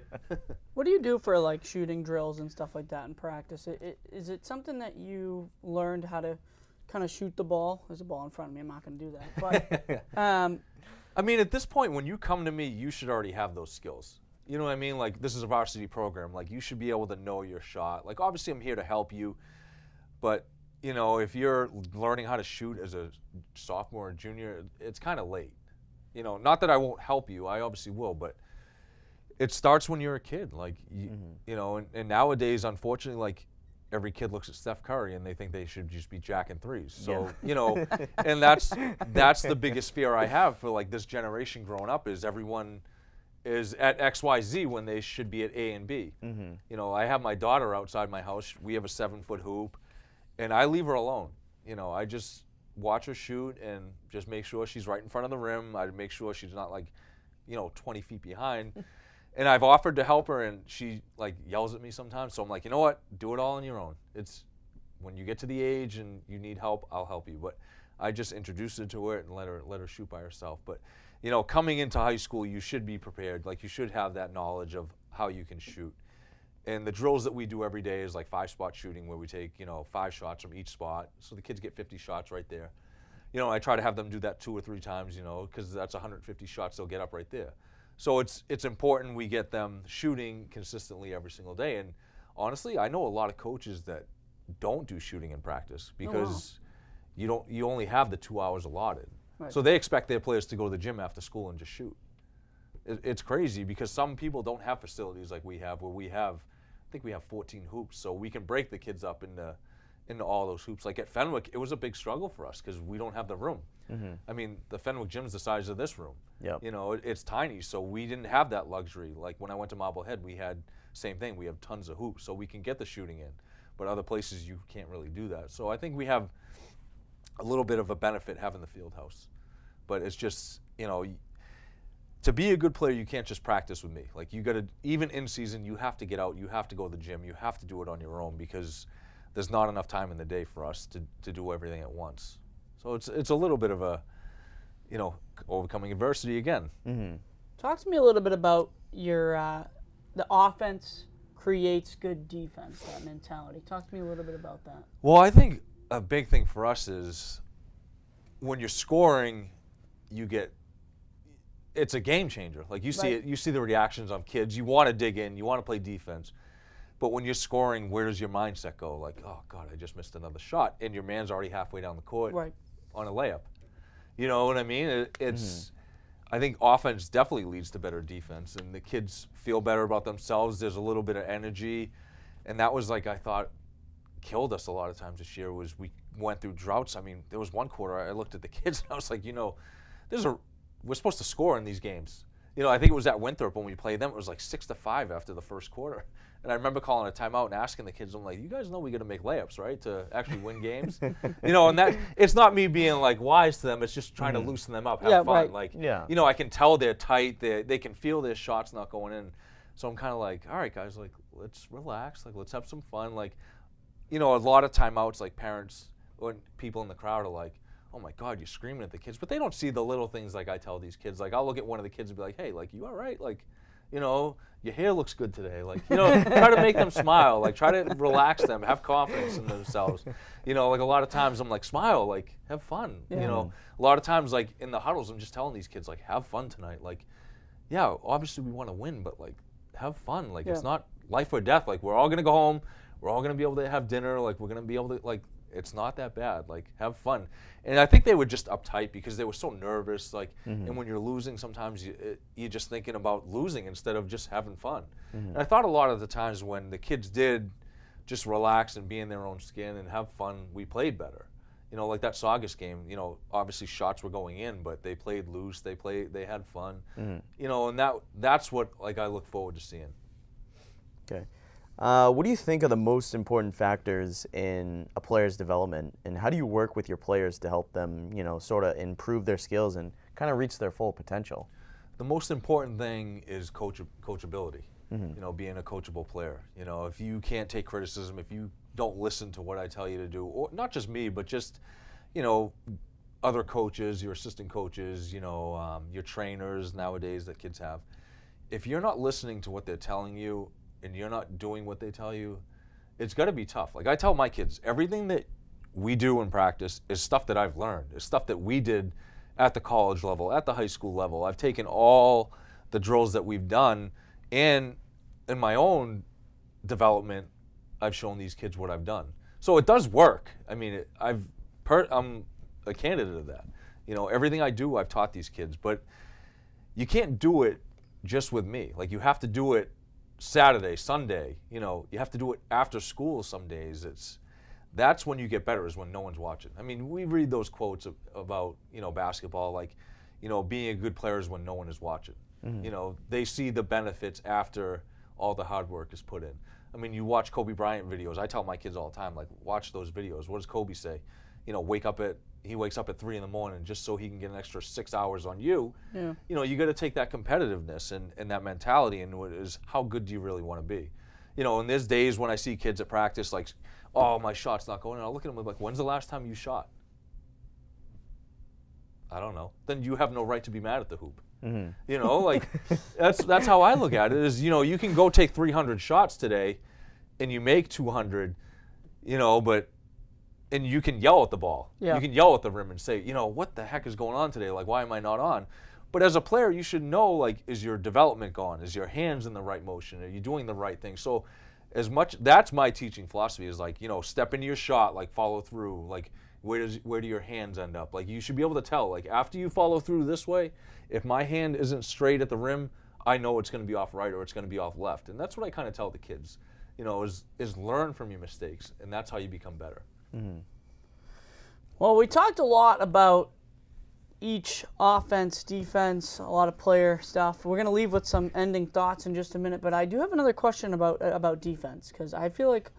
What do you do for like shooting drills and stuff like that in practice? Is it something that you learned how to kind of shoot the ball? There's a ball in front of me. I'm not going to do that. But I mean, at this point, when you come to me, you should already have those skills. You know what I mean? Like, this is a varsity program. Like, you should be able to know your shot. Like, obviously, I'm here to help you. But, you know, if you're learning how to shoot as a sophomore or junior, it's kind of late. You know, not that I won't help you. I obviously will. But it starts when you're a kid. Like, you know, and nowadays, unfortunately, like, every kid looks at Steph Curry and they think they should just be jacking threes. So, you know, and that's the biggest fear I have for like this generation growing up is everyone is at XYZ when they should be at A and B. You know, I have my daughter outside my house. We have a 7-foot hoop and I leave her alone. You know, I just watch her shoot and just make sure she's right in front of the rim. I make sure she's not like, you know, 20 feet behind. And I've offered to help her, and she like yells at me sometimes. So I'm like, you know what? Do it all on your own. It's when you get to the age and you need help, I'll help you. But I just introduced her to it and let her shoot by herself. But you know, coming into high school, you should be prepared. Like you should have that knowledge of how you can shoot. And the drills that we do every day is like 5-spot shooting, where we take 5 shots from each spot, so the kids get 50 shots right there. You know, I try to have them do that 2 or 3 times, because that's 150 shots they'll get up right there. So it's important we get them shooting consistently every single day. And honestly, I know a lot of coaches that don't do shooting in practice because you only have the 2 hours allotted. Right. So they expect their players to go to the gym after school and just shoot. It's crazy because some people don't have facilities like we have, where I think we have 14 hoops, so we can break the kids up into all those hoops. Like at Fenwick, it was a big struggle for us because we don't have the room. I mean, the Fenwick gym's the size of this room. Yep. You know, it's tiny, so we didn't have that luxury. Like when I went to Marblehead, we had same thing. We have tons of hoops, so we can get the shooting in. But other places, you can't really do that. So I think we have a little bit of a benefit having the field house. But it's just, to be a good player, you can't just practice with me. Like you got to, even in season, you have to get out. You have to go to the gym. You have to do it on your own because there's not enough time in the day for us to do everything at once. So it's a little bit of a, overcoming adversity again. Talk to me a little bit about your the offense creates good defense, that mentality. Talk to me a little bit about that. Well, I think a big thing for us is when you're scoring, it's a game changer. Like you see it, you see the reactions on kids. You want to dig in, you want to play defense. But when you're scoring, where does your mindset go? Like, oh God, I just missed another shot, and your man's already halfway down the court on a layup. You know what I mean? I think offense definitely leads to better defense, and the kids feel better about themselves. There's a little bit of energy, and that was like I thought killed us a lot of times this year. Was we went through droughts. I mean, there was one quarter I looked at the kids and I was like, we're supposed to score in these games. You know, I think it was at Winthrop when we played them. It was like 6-5 after the first quarter. And I remember calling a timeout and asking the kids, I'm like, you guys know we got to make layups, right, to actually win games? You know, and that it's not me being like wise to them. It's just trying to loosen them up, have fun. Right. Like, Yeah. you know, I can tell they're tight. They can feel their shots not going in. So I'm kind of like, all right, guys, like, let's relax. Like, let's have some fun. Like, you know, a lot of timeouts, like parents or people in the crowd are like, oh my God, you're screaming at the kids. But they don't see the little things like I tell these kids. Like, I'll look at one of the kids and be like, hey, like, you all right? Like, you know, your hair looks good today. Like, you know, try to make them smile. Like, try to relax them, have confidence in themselves. You know, like a lot of times I'm like, smile, like, have fun. You know, a lot of times, like, in the huddles, I'm just telling these kids, like, have fun tonight. Like, yeah, obviously we want to win, but, like, have fun. Like, it's not life or death. Like, we're all going to go home. We're all going to be able to have dinner. Like, we're going to be able to, like, it's not that bad. Like, have fun. And I think they were just uptight because they were so nervous. Like, and when you're losing, sometimes you're just thinking about losing instead of just having fun. And I thought a lot of the times when the kids did just relax and be in their own skin and have fun, we played better. You know, like that Saugus game, you know, obviously shots were going in, but they played loose. They had fun. You know, and that's what, like, I look forward to seeing. Okay. What do you think are the most important factors in a player's development, and how do you work with your players to help them, you know, sort of improve their skills and kind of reach their full potential? The most important thing is coachability. You know, being a coachable player. You know, if you can't take criticism, if you don't listen to what I tell you to do, or not just me, but just, you know, other coaches, your assistant coaches, you know, your trainers nowadays that kids have. If you're not listening to what they're telling you and you're not doing what they tell you, it's got to be tough. Like I tell my kids, everything that we do in practice is stuff that I've learned. It's stuff that we did at the college level, at the high school level. I've taken all the drills that we've done, and in my own development, I've shown these kids what I've done. So it does work. I mean, I'm a candidate of that. You know, everything I do, I've taught these kids, but you can't do it just with me. Like, you have to do it Saturday, Sunday. You know, you have to do it after school some days. That's when you get better, is when no one's watching. I mean, we read those quotes about, you know, basketball, like, you know, being a good player is when no one is watching. You know, they see the benefits after all the hard work is put in. I mean, you watch Kobe Bryant videos. I tell my kids all the time, like, watch those videos. What does Kobe say? You know, he wakes up at 3 in the morning just so he can get an extra 6 hours on you. Yeah. You know, you got to take that competitiveness and that mentality, and what is, how good do you really want to be? You know, and there's days when I see kids at practice like, oh, my shot's not going in. I'll look at them like, when's the last time you shot? I don't know. Then you have no right to be mad at the hoop. You know, like, that's how I look at it, is, you know, you can go take 300 shots today and you make 200, you know, and you can yell at the ball. You can yell at the rim and say, you know, what the heck is going on today? Like, why am I not on? But as a player, you should know, like, is your development gone? Is your hands in the right motion? Are you doing the right thing? So that's my teaching philosophy, is like, you know, step into your shot, like, follow through, like, where do your hands end up? Like, you should be able to tell, like, after you follow through this way, if my hand isn't straight at the rim, I know it's going to be off right or it's going to be off left. And that's what I kind of tell the kids, you know, is learn from your mistakes, and that's how you become better. Well, we talked a lot about each offense, defense, a lot of player stuff. We're going to leave with some ending thoughts in just a minute, but I do have another question about defense, because I feel like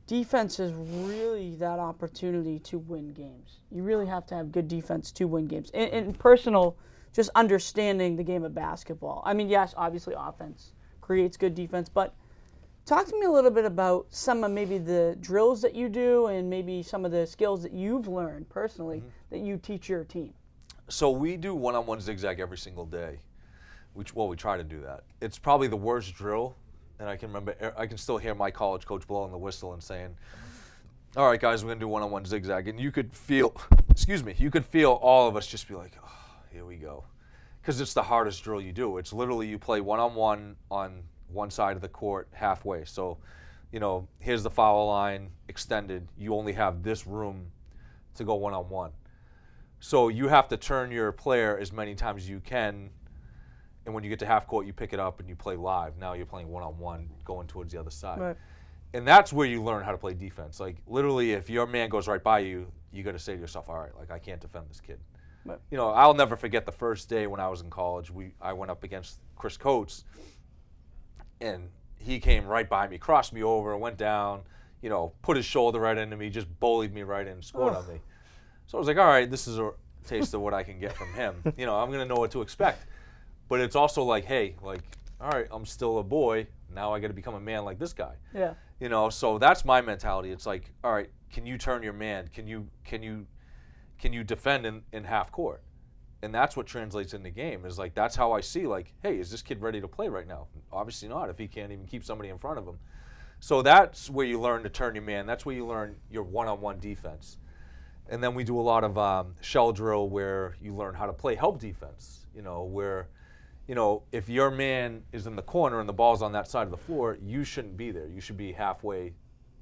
defense is really that opportunity to win games. You really have to have good defense to win games. In personal, just understanding the game of basketball. I mean, yes, obviously offense creates good defense, but talk to me a little bit about some of maybe the drills that you do and maybe some of the skills that you've learned personally that you teach your team. So we do one-on-one zigzag every single day. We try to do that. It's probably the worst drill. And I can still hear my college coach blowing the whistle and saying, all right, guys, we're going to do one-on-one zigzag. And you could feel, you could feel all of us just be like, oh, here we go. Because it's the hardest drill you do. It's literally you play one-on-one on one side of the court halfway. So, you know, here's the foul line extended. You only have this room to go one-on-one. So you have to turn your player as many times as you can. And when you get to half court, you pick it up and you play live. Now you're playing one-on-one, going towards the other side. Right. And that's where you learn how to play defense. Like, literally, if your man goes right by you, you got to say to yourself, all right, like, I can't defend this kid. You know, I'll never forget the first day when I was in college. I went up against Chris Coates, and he came right by me, crossed me over, went down, you know, put his shoulder right into me, just bullied me right in and scored on me. So I was like, all right, this is a taste of what I can get from him. You know, I'm going to know what to expect. But it's also like, hey, like, all right, I'm still a boy. Now I got to become a man like this guy. Yeah. You know, so that's my mentality. It's like, all right, can you turn your man? Can you defend in half court? And that's what translates in the game. Is like, that's how I see, like, hey, is this kid ready to play right now? Obviously not, if he can't even keep somebody in front of him. So that's where you learn to turn your man. That's where you learn your one-on-one defense. And then we do a lot of shell drill where you learn how to play help defense, you know, where, you know, if your man is in the corner and the ball's on that side of the floor, you shouldn't be there. You should be halfway,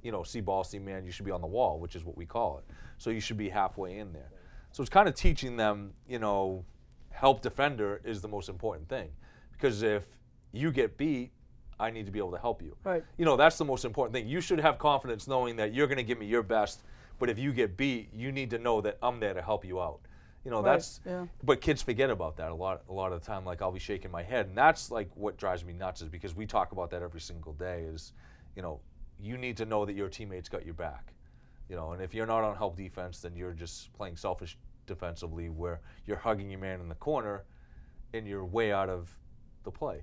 you know, see ball, see man. You should be on the wall, which is what we call it. So you should be halfway in there. So it's kind of teaching them, you know, help defender is the most important thing. Because if you get beat, I need to be able to help you. Right. You know, that's the most important thing. You should have confidence knowing that you're going to give me your best, but if you get beat, you need to know that I'm there to help you out. You know, that's, but kids forget about that a lot of the time. Like, I'll be shaking my head, and that's like what drives me nuts, is because we talk about that every single day is, you know, you need to know that your teammates got your back. You know, and if you're not on help defense, then you're just playing selfish defensively where you're hugging your man in the corner and you're way out of the play.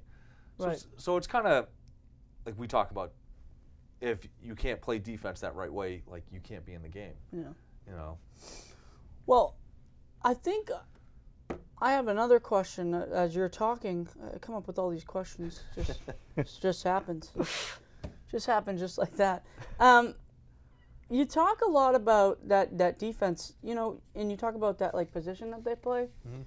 So, Right. So it's kind of like we talk about, if you can't play defense that right way, like, you can't be in the game. Yeah. You know. Well, I think I have another question. As you're talking, I come up with all these questions. Just happens. Just happened just like that. You talk a lot about that defense, you know, and you talk about that, like, position that they play. Mm-hmm.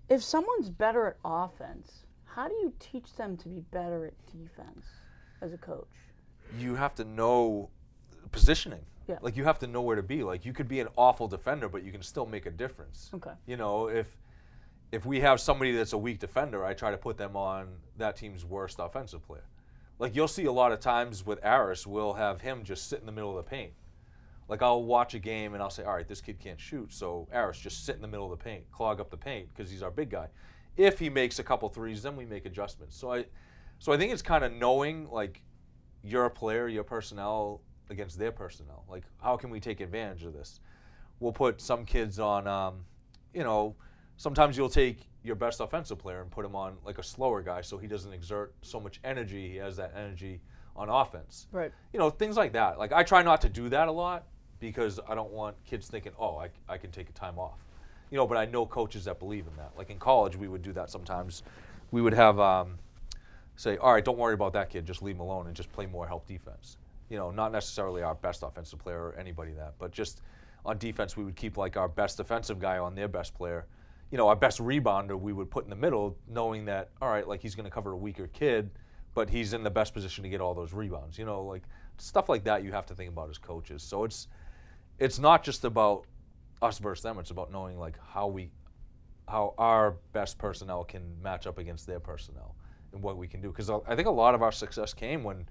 If someone's better at offense, how do you teach them to be better at defense as a coach? You have to know positioning. Yeah. Like, you have to know where to be. Like, you could be an awful defender, but you can still make a difference. Okay. You know, if we have somebody that's a weak defender, I try to put them on that team's worst offensive player. Like, you'll see a lot of times with Aris, we'll have him just sit in the middle of the paint. Like, I'll watch a game and I'll say, all right, this kid can't shoot, so Aris, just sit in the middle of the paint, clog up the paint, because he's our big guy. If he makes a couple threes, then we make adjustments. So I think it's kind of knowing, like, your player, your personnel against their personnel. Like, how can we take advantage of this? We'll put some kids on, you know, sometimes you'll take your best offensive player and put him on, like, a slower guy so he doesn't exert so much energy. He has that energy on offense. Right. You know, things like that. Like, I try not to do that a lot because I don't want kids thinking, oh, I can take a time off. You know, but I know coaches that believe in that. Like, in college, we would do that sometimes. We would have, say, all right, don't worry about that kid. Just leave him alone and just play more help defense. You know, not necessarily our best offensive player or anybody that, but just on defense, we would keep, like, our best defensive guy on their best player. You know, our best rebounder we would put in the middle, knowing that, all right, like, he's going to cover a weaker kid, but he's in the best position to get all those rebounds. You know, like, stuff like that you have to think about as coaches. So it's not just about us versus them. It's about knowing, like, how our best personnel can match up against their personnel and what we can do. Because I think a lot of our success came when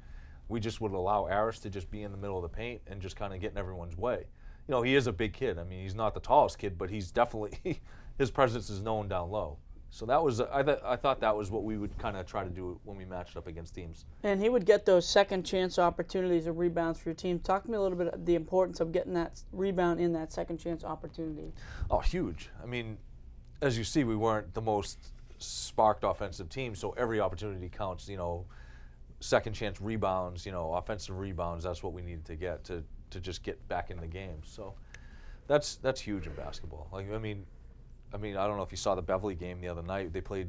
we just would allow Aris to just be in the middle of the paint and just kind of get in everyone's way. You know, he is a big kid. I mean, he's not the tallest kid, but he's definitely his presence is known down low. So that was I thought that was what we would kind of try to do when we matched up against teams. And he would get those second chance opportunities or rebounds for your team. Talk to me a little bit about the importance of getting that rebound in that second chance opportunity. Oh, huge. I mean, as you see, we weren't the most sparked offensive team, so every opportunity counts. You know, second chance rebounds, you know, offensive rebounds. That's what we needed to get to just get back in the game. So that's huge in basketball. Like, I mean, I don't know if you saw the Beverly game the other night. They played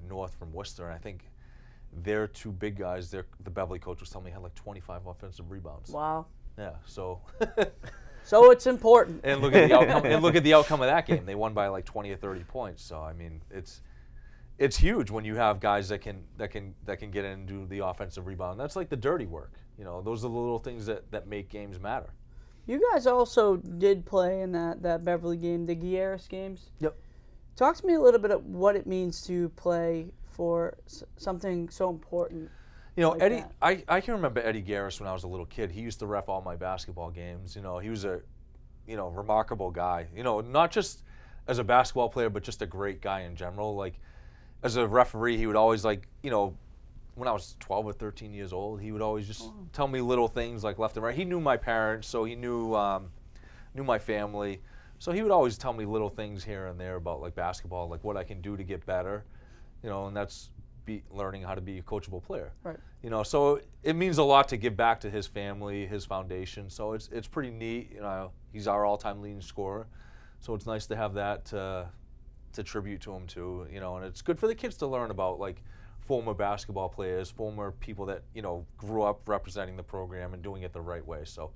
North from Worcester, and I think their two big guys, the Beverly coach was telling me, had like 25 offensive rebounds. Wow. Yeah, so. So it's important. And look at the outcome. And look at the outcome of that game. They won by like 20 or 30 points. So I mean, it's huge when you have guys that can get in and do the offensive rebound. That's like the dirty work. You know, those are the little things that make games matter. You guys also did play in that Beverly game, the Guilleras games. Yep. Talk to me a little bit of what it means to play for something so important. You know, like Eddie, that. I can remember Eddie Garris when I was a little kid. He used to ref all my basketball games. You know, he was a, remarkable guy. You know, not just as a basketball player, but just a great guy in general. Like, as a referee, he would always, like, you know, when I was 12 or 13 years old, he would always just tell me little things like left and right. He knew my parents, so he knew my family. So he would always tell me little things here and there about, like, basketball, like what I can do to get better, you know, and that's learning how to be a coachable player. Right. You know, so it means a lot to give back to his family, his foundation. So it's pretty neat. You know, he's our all-time leading scorer, so it's nice to have that to tribute to him too. You know, and it's good for the kids to learn about, like, former basketball players, former people that, you know, grew up representing the program and doing it the right way. So,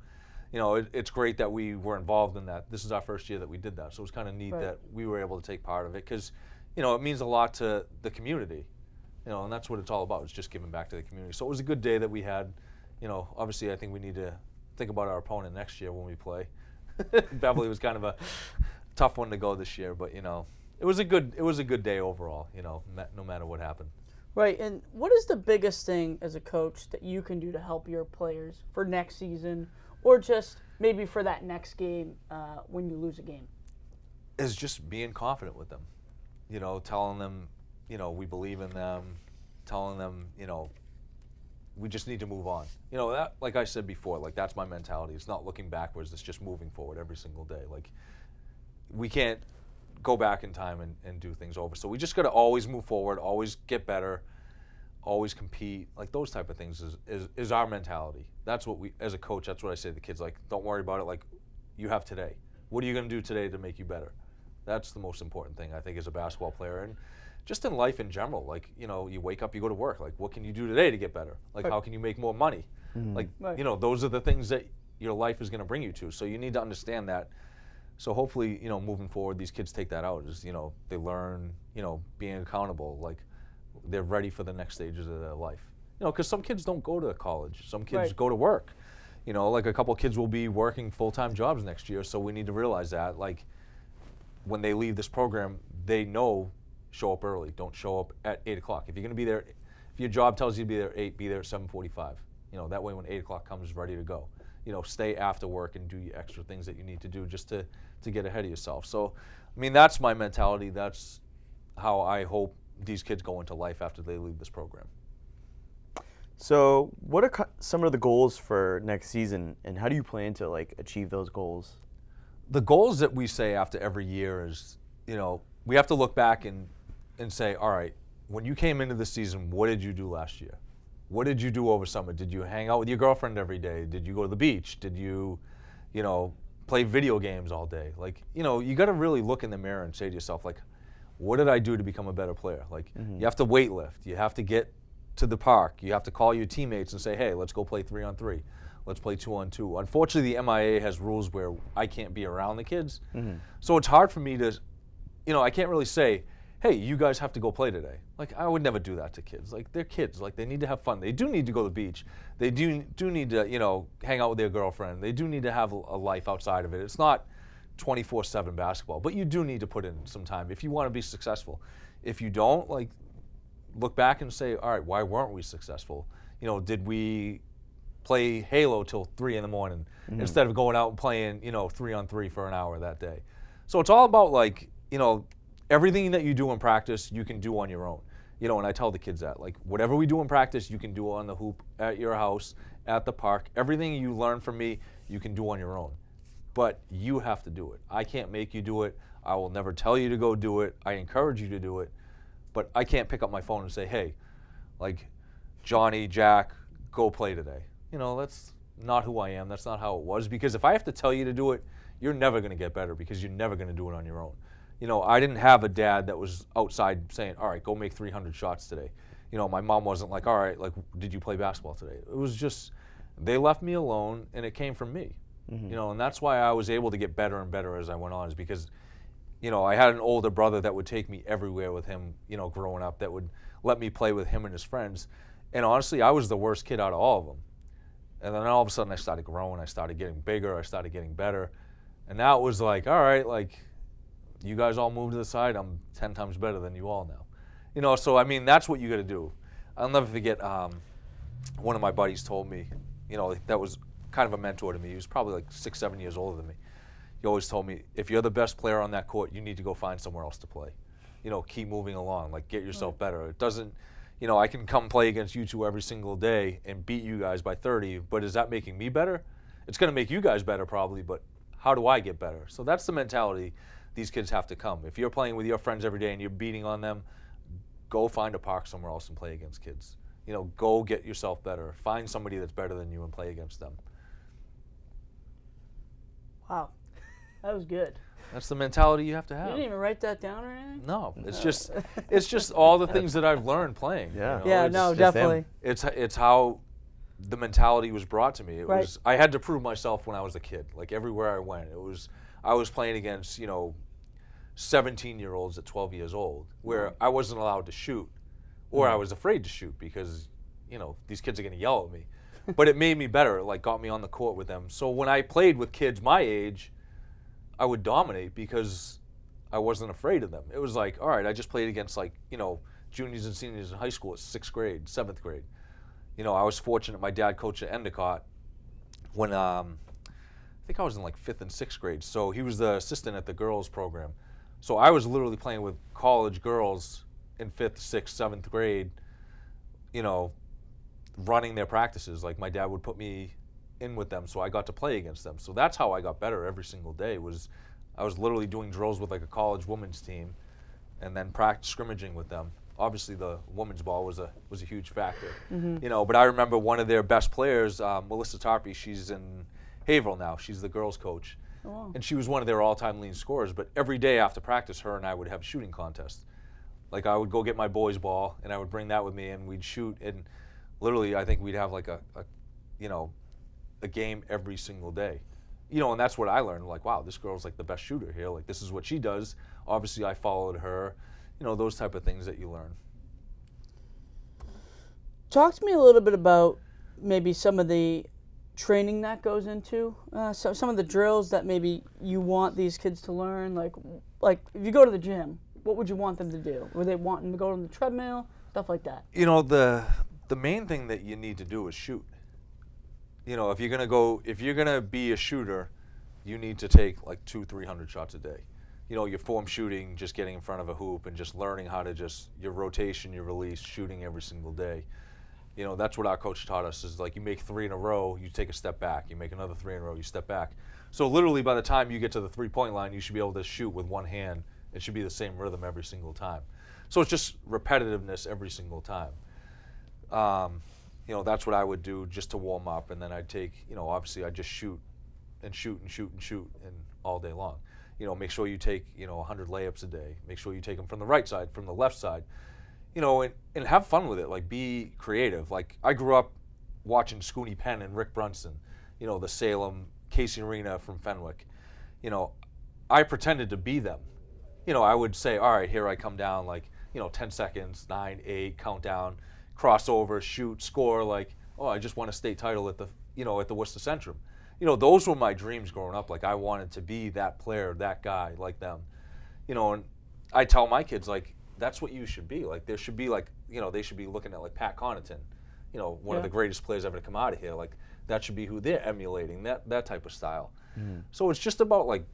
you know, it's great that we were involved in that. This is our first year that we did that, so it was kind of neat that we were able to take part of it, because, you know, it means a lot to the community. You know, and that's what it's all about, is just giving back to the community. So it was a good day that we had. You know, obviously I think we need to think about our opponent next year when we play. Beverly was kind of a tough one to go this year, but, you know, it was a good day overall, you know, no matter what happened. Right, and what is the biggest thing as a coach that you can do to help your players for next season, or just maybe for that next game when you lose a game? Is just being confident with them. You know, telling them, you know, we believe in them, telling them, you know, we just need to move on. You know, that, like I said before, like, that's my mentality. It's not looking backwards, it's just moving forward every single day. Like, we can't go back in time and do things over. So we just got to always move forward, always get better, always compete. Like, those type of things is our mentality. That's what we, as a coach, that's what I say to the kids. Like, don't worry about it. Like, you have today. What are you going to do today to make you better? That's the most important thing, I think, as a basketball player. And just in life in general, like, you know, you wake up, you go to work. Like, what can you do today to get better? Like, how can you make more money? Like, you know, those are the things that your life is going to bring you to. So you need to understand that. So hopefully, you know, moving forward, these kids take that out. Is, you know, they learn, you know, being accountable. Like, they're ready for the next stages of their life. You know, because some kids don't go to college. Some kids go to work. You know, like, a couple kids will be working full-time jobs next year. So we need to realize that, like, when they leave this program, they know, show up early. Don't show up at 8 o'clock. If you're going to be there, if your job tells you to be there at 8, be there at 7:45. You know, that way when 8 o'clock comes, ready to go. You know, stay after work and do your extra things that you need to do just to get ahead of yourself. So, I mean, that's my mentality. That's how I hope these kids go into life after they leave this program. So what are some of the goals for next season, and how do you plan to, like, achieve those goals? The goals that we say after every year is, you know, we have to look back and say, all right, when you came into the season, what did you do last year? What did you do over summer? Did you hang out with your girlfriend every day? Did you go to the beach? Did you, you know, play video games all day? Like, you know, you got to really look in the mirror and say to yourself, like, what did I do to become a better player? Like, you have to weight lift. You have to get to the park. You have to call your teammates and say, hey, let's go play 3-on-3. Let's play 2-on-2. Unfortunately, the MIA has rules where I can't be around the kids. So it's hard for me to, you know, I can't really say, hey, you guys have to go play today. Like, I would never do that to kids. Like, they're kids. Like, they need to have fun. They do need to go to the beach. They do need to, you know, hang out with their girlfriend. They do need to have a life outside of it. It's not 24/7 basketball, but you do need to put in some time if you want to be successful. If you don't, like, look back and say, all right, why weren't we successful? You know, did we play Halo till 3 in the morning instead of going out and playing, you know, 3-on-3 for an hour that day? So it's all about, like, you know, everything that you do in practice, you can do on your own. You know, and I tell the kids that, like, whatever we do in practice, you can do on the hoop, at your house, at the park. Everything you learn from me, you can do on your own. But you have to do it. I can't make you do it. I will never tell you to go do it. I encourage you to do it. But I can't pick up my phone and say, hey, like, Johnny, Jack, go play today. You know, that's not who I am. That's not how it was. Because if I have to tell you to do it, you're never going to get better, because you're never going to do it on your own. You know, I didn't have a dad that was outside saying, all right, go make 300 shots today. You know, my mom wasn't like, all right, like, did you play basketball today? It was just, they left me alone, and it came from me. You know, and that's why I was able to get better and better as I went on, is because, you know, I had an older brother that would take me everywhere with him, you know, growing up, that would let me play with him and his friends. And honestly, I was the worst kid out of all of them. And then all of a sudden I started growing, I started getting bigger, I started getting better. And now it was like, all right, like, you guys all move to the side, I'm 10 times better than you all now. You know, so I mean, that's what you got to do. I'll never forget, one of my buddies told me, you know, that was kind of a mentor to me. He was probably like 6, 7 years older than me. he always told me, if you're the best player on that court, you need to go find somewhere else to play. You know, keep moving along, like get yourself better. It doesn't, you know, I can come play against you two every single day and beat you guys by 30, but is that making me better? It's going to make you guys better probably, but how do I get better? So that's the mentality these kids have to come. If you're playing with your friends every day and you're beating on them, go find a park somewhere else and play against kids. You know, go get yourself better. Find somebody that's better than you and play against them. Wow, that was good. That's the mentality you have to have. You didn't even write that down or anything? No, it's just all the things that I've learned playing. Yeah. You know? Yeah, It's no, just definitely. It's how the mentality was brought to me. It Right. was, I had to prove myself when I was a kid. Like everywhere I went, I was playing against, you know, 17-year-olds at 12 years old, where I wasn't allowed to shoot, or I was afraid to shoot because, you know, these kids are going to yell at me. But it made me better. It like got me on the court with them. So when I played with kids my age, I would dominate because I wasn't afraid of them. It was like, all right, I just played against, like, you know, juniors and seniors in high school at 6th grade, 7th grade. You know, I was fortunate. My dad coached at Endicott when I think I was in like 5th and 6th grade. So he was the assistant at the girls program. So I was literally playing with college girls in 5th, 6th, 7th grade, you know, running their practices. Like my dad would put me in with them, so I got to play against them. So that's how I got better every single day. I was literally doing drills with like a college women's team, and then practice scrimmaging with them. Obviously, the women's ball was a huge factor, you know. But I remember one of their best players, Melissa Tarpey. She's in Haverhill now. She's the girls' coach, and she was one of their all-time leading scorers. But every day after practice, her and I would have a shooting contest. Like I would go get my boys' ball, and I would bring that with me, and we'd shoot. And literally, I think we'd have like a game every single day. You know, and that's what I learned. Like, wow, this girl's like the best shooter here. Like, this is what she does. Obviously, I followed her. You know, those type of things that you learn. Talk to me a little bit about maybe some of the training that goes into some of the drills that maybe you want these kids to learn. Like if you go to the gym, what would you want them to do? Were they wanting to go on the treadmill, stuff like that? You know, the main thing that you need to do is shoot. You know, if you're gonna be a shooter, you need to take like 200-300 shots a day. You know, your form shooting, just getting in front of a hoop and just learning how to your rotation, your release, shooting every single day. You know, that's what our coach taught us is like you make 3 in a row, you take a step back. You make another 3 in a row, you step back. So literally by the time you get to the 3-point line, you should be able to shoot with one hand. It should be the same rhythm every single time. So it's just repetitiveness every single time. You know, that's what I would do just to warm up, and then I'd take, you know, obviously I'd just shoot and shoot and shoot and shoot and all day long. You know, make sure you take, you know, 100 layups a day. Make sure you take them from the right side, from the left side. You know, and have fun with it. Like, be creative. Like, I grew up watching Scooney Penn and Rick Brunson, you know, the Salem, Casey Arena from Fenwick. You know, I pretended to be them. You know, I would say, all right, here I come down, like, you know, 10 seconds, 9, 8, countdown, crossover, shoot, score, like, oh, I just won a state title at the, you know, at the Worcester Centrum. You know, those were my dreams growing up. Like, I wanted to be that player, that guy, like them. You know, and I tell my kids, like, that's what you should be. Like, there should be, like, you know, they should be looking at, like, Pat Connaughton, you know, one of the greatest players ever to come out of here. Like, that should be who they're emulating, that type of style. So it's just about, like,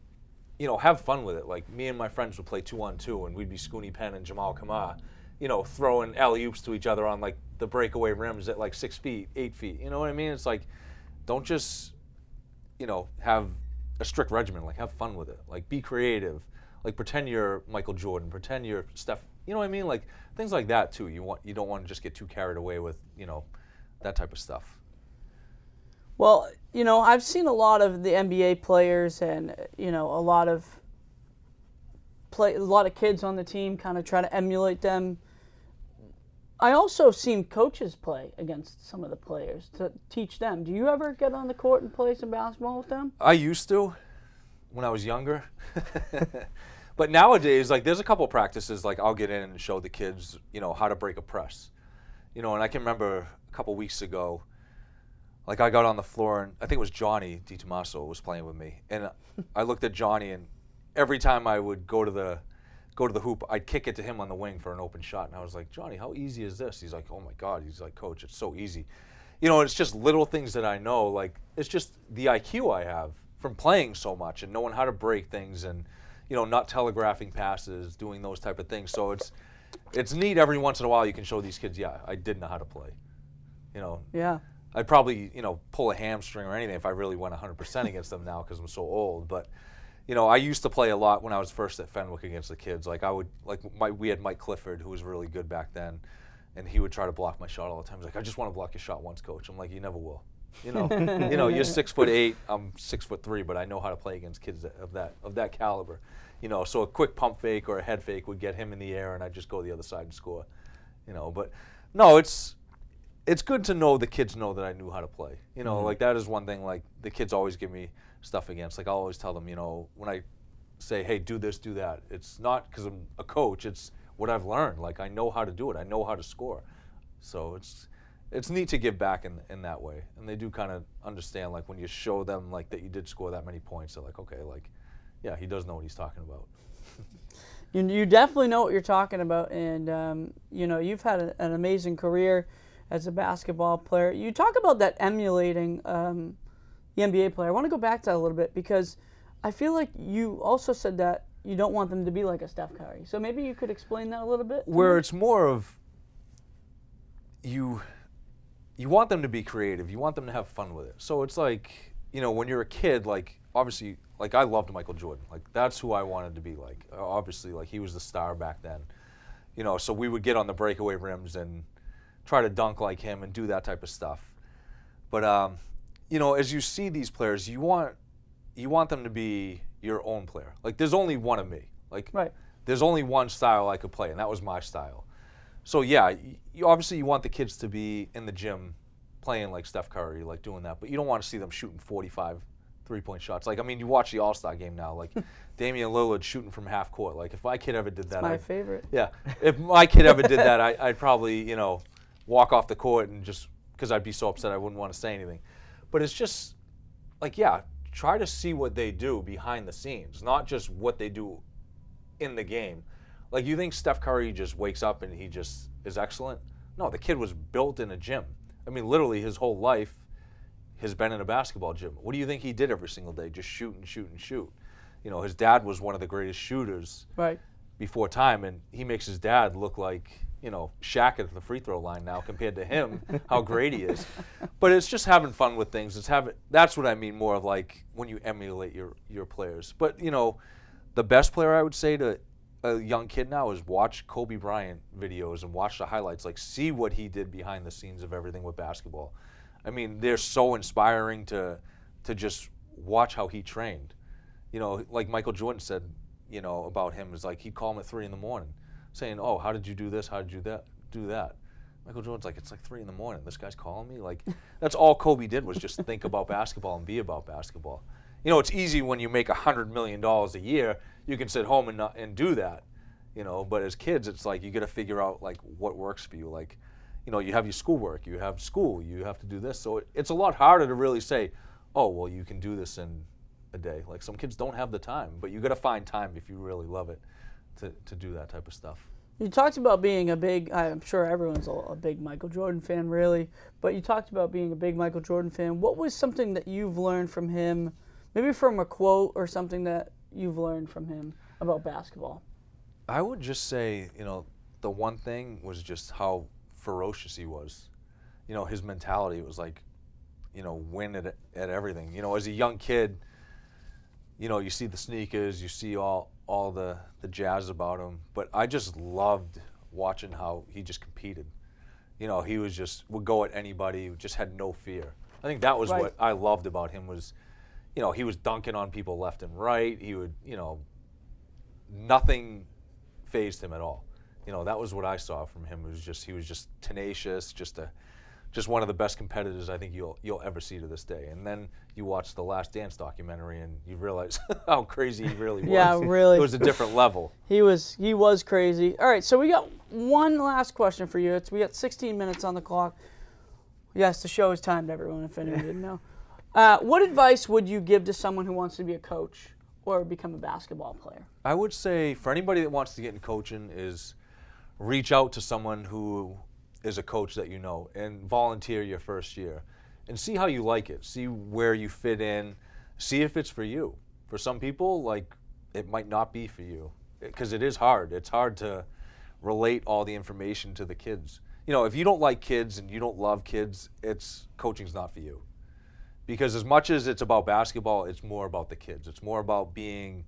you know, have fun with it. Like, me and my friends would play 2-on-2, and we'd be Scooney Penn and Jamal Kamar, you know, throwing alley-oops to each other on, like, the breakaway rims at, like, 6 feet, 8 feet. You know what I mean? It's like, don't just, you know, have a strict regimen. Like, have fun with it. Like, be creative. Like, pretend you're Michael Jordan. Pretend you're Steph. You know what I mean? Like, things like that, too. You don't want to just get too carried away with, you know, that type of stuff. Well, you know, I've seen a lot of the NBA players and, you know, a lot of kids on the team kind of try to emulate them. I also have seen coaches play against some of the players to teach them. Do you ever get on the court and play some basketball with them? I used to when I was younger. But nowadays, like, there's a couple practices, like, I'll get in and show the kids, you know, how to break a press. You know, and I can remember a couple weeks ago, like, I got on the floor, and I think it was Johnny DiTomaso was playing with me. And I looked at Johnny, and every time I would go to the hoop, I'd kick it to him on the wing for an open shot. And I was like, Johnny, how easy is this? He's like, oh, my God. He's like, Coach, it's so easy. You know, it's just little things that I know. Like, it's just the IQ I have from playing so much and knowing how to break things and, you know, not telegraphing passes, doing those type of things. So it's neat every once in a while you can show these kids, yeah, I did know how to play. You know. Yeah. I'd probably, you know, pull a hamstring or anything if I really went 100% against them now because I'm so old. But, you know, I used to play a lot when I was first at Fenwick against the kids. Like we had Mike Clifford, who was really good back then, and he would try to block my shot all the time. He's like, I just want to block your shot once, coach. I'm like, you never will. You know, you're 6'8", I'm 6'3", but I know how to play against kids of that caliber. You know, so a quick pump fake or a head fake would get him in the air, and I'd just go the other side and score. You know, but no, it's good to know the kids know that I knew how to play. You know, like that is one thing. Like the kids always give me stuff against. Like I'll always tell them, you know, when I say, hey, do this, do that. It's not because I'm a coach. It's what I've learned. Like I know how to do it. I know how to score. So it's neat to give back in that way. And they do kind of understand, like when you show them like that you did score that many points, they're like, okay, like, yeah, he does know what he's talking about. You definitely know what you're talking about, and you know, you've had an amazing career as a basketball player. You talk about that emulating the NBA player. I want to go back to that a little bit because I feel like you also said that you don't want them to be like a Steph Curry. So maybe you could explain that a little bit. Where it's more of you want them to be creative. You want them to have fun with it. So it's like, you know, when you're a kid, like obviously, like I loved Michael Jordan. Like that's who I wanted to be like. Obviously, like he was the star back then. You know, so we would get on the breakaway rims and try to dunk like him and do that type of stuff. But you know, as you see these players, you want them to be your own player. Like there's only one of me. Like there's only one style I could play, and that was my style. So yeah, you obviously want the kids to be in the gym playing like Steph Curry, like doing that, but you don't want to see them shooting 45 three-point shots. Like I mean, you watch the All-Star game now, like Damian Lillard shooting from half court. Like if my kid ever did that, my favorite. Yeah, if my kid ever did that, I'd probably, you know, walk off the court and just because I'd be so upset I wouldn't want to say anything. But it's just like, yeah, try to see what they do behind the scenes, not just what they do in the game. Like you think Steph Curry just wakes up and he just is excellent? No, the kid was built in a gym. I mean, literally his whole life has been in a basketball gym. What do you think he did every single day? Just shoot and shoot and shoot. You know, his dad was one of the greatest shooters before time, and he makes his dad look like, you know, Shaq at the free throw line now compared to him, how great he is. But it's just having fun with things. That's what I mean more of like when you emulate your players. But, you know, the best player I would say to a young kid now is watch Kobe Bryant videos and watch the highlights. Like see what he did behind the scenes of everything with basketball. I mean, they're so inspiring to just watch how he trained. You know, like Michael Jordan said, you know, about him is like he'd call him at 3 a.m. saying, oh, how did you do this? How did you do that? Michael Jordan's like, it's like 3 a.m. This guy's calling me? Like, that's all Kobe did was just think about basketball and be about basketball. You know, it's easy when you make $100 million a year, you can sit home and do that, you know, but as kids, it's like you got to figure out, like, what works for you. Like, you know, you have your schoolwork, you have school, you have to do this. So it's a lot harder to really say, oh, well, you can do this in a day. Like, some kids don't have the time, but you got to find time if you really love it to do that type of stuff. You talked about being a big, I'm sure everyone's a big Michael Jordan fan, really, but you talked about being a big Michael Jordan fan. What was something that you've learned from him, maybe from a quote or something that you've learned from him about basketball? I would just say, you know, the one thing was just how ferocious he was. You know, his mentality was like, you know, win at everything. You know, as a young kid, you know, you see the sneakers, you see all the jazz about him, but I just loved watching how he just competed. You know, he was just, would go at anybody, just had no fear. I think that was what I loved about him was, you know, he was dunking on people left and right. He would, you know, nothing fazed him at all. You know, that was what I saw from him. It was just, he was just tenacious, just one of the best competitors I think you'll ever see to this day. And then you watch the Last Dance documentary and you realize how crazy he really was. Yeah, really. It was a different level. He was crazy. All right, so we got one last question for you. We got 16 minutes on the clock. Yes, the show is timed, everyone, if anyone didn't know. What advice would you give to someone who wants to be a coach or become a basketball player? I would say for anybody that wants to get in coaching is reach out to someone who is a coach that you know and volunteer your first year and see how you like it. See where you fit in, see if it's for you. For some people, like, it might not be for you, because it is hard. It's hard to relate all the information to the kids. You know, if you don't like kids and you don't love kids, coaching's not for you. Because as much as it's about basketball, it's more about the kids. It's more about being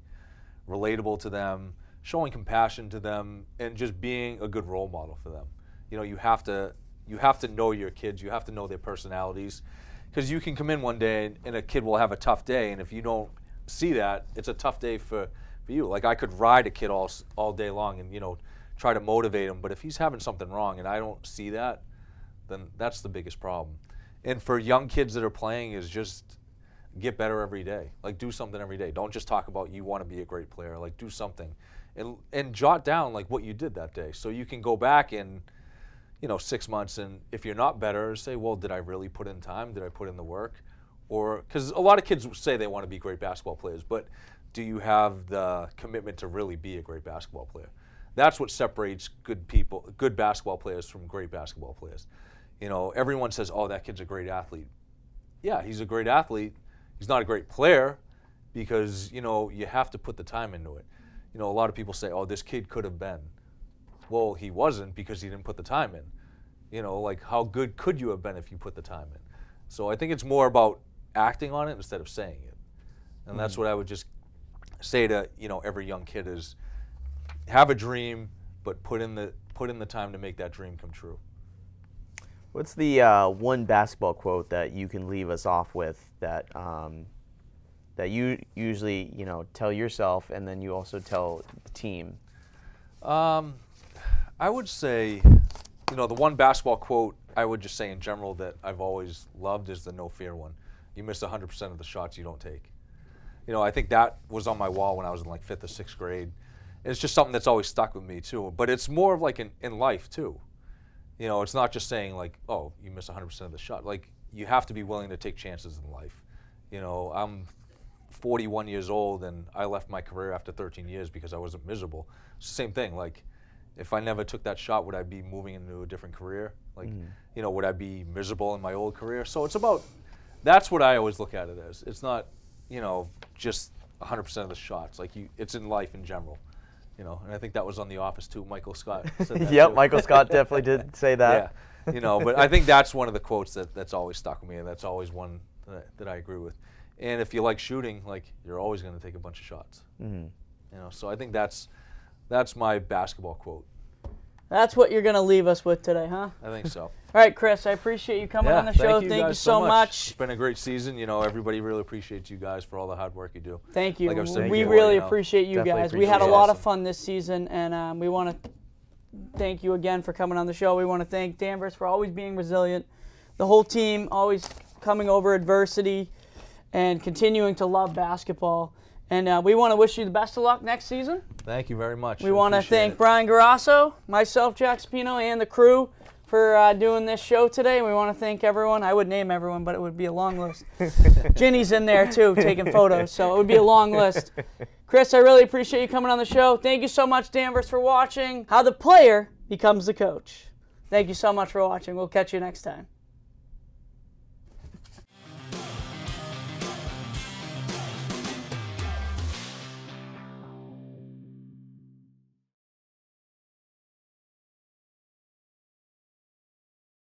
relatable to them, showing compassion to them, and just being a good role model for them. You know, you have to know your kids. You have to know their personalities, because you can come in one day and a kid will have a tough day, and if you don't see that, it's a tough day for you. Like, I could ride a kid all day long and, you know, try to motivate him, but if he's having something wrong and I don't see that, then that's the biggest problem. And for young kids that are playing, is just get better every day. Like, do something every day. Don't just talk about you want to be a great player. Like, do something, and jot down like what you did that day, so you can go back in, you know, 6 months, and if you're not better, say, well, did I really put in time? Did I put in the work? Or, because a lot of kids say they want to be great basketball players, but do you have the commitment to really be a great basketball player? That's what separates good basketball players from great basketball players. You know, everyone says, oh, that kid's a great athlete. Yeah, he's a great athlete. He's not a great player, because, you know, you have to put the time into it. You know, a lot of people say, oh, this kid could have been. Well, he wasn't, because he didn't put the time in. You know, like, how good could you have been if you put the time in? So I think it's more about acting on it instead of saying it. And that's what I would just say to, you know, every young kid is, have a dream, but put in the time to make that dream come true. What's the one basketball quote that you can leave us off with that that you usually, you know, tell yourself and then you also tell the team? I would say, you know, the one basketball quote I would just say in general that I've always loved is the no fear one. You miss 100% of the shots you don't take. You know, I think that was on my wall when I was in like 5th or 6th grade. It's just something that's always stuck with me too. But it's more of like in life too. You know, it's not just saying like, oh, you miss 100% of the shot. Like, you have to be willing to take chances in life. You know, I'm 41 years old and I left my career after 13 years because I wasn't miserable. It's the same thing. Like, if I never took that shot, would I be moving into a different career? Like, you know, would I be miserable in my old career? So it's about, that's what I always look at it as. It's not, you know, just 100% of the shots. Like, it's in life in general. You know, and I think that was on The Office too. Michael Scott said that Yep, too. Michael Scott definitely did say that. Yeah, you know, but I think that's one of the quotes that's always stuck with me, and that's always one that I agree with. And if you like shooting, like, you're always going to take a bunch of shots. You know, so I think that's my basketball quote. That's what you're going to leave us with today, huh? I think so. All right, Chris, I appreciate you coming on the show. Thank you so much. It's been a great season. You know, everybody really appreciates you guys for all the hard work you do. Thank you. Like I've said We before, really you know, appreciate you definitely guys. We had a appreciate lot it. of fun this season, and we want to thank you again for coming on the show. We want to thank Danvers for always being resilient, the whole team always coming over adversity and continuing to love basketball. And we want to wish you the best of luck next season. Thank you very much. We want to thank Bryan Grasso, myself, Jack Supino, and the crew for doing this show today. We want to thank everyone. I would name everyone, but it would be a long list. Ginny's in there, too, taking photos, so it would be a long list. Chris, I really appreciate you coming on the show. Thank you so much, Danvers, for watching How the Player Becomes the Coach. Thank you so much for watching. We'll catch you next time.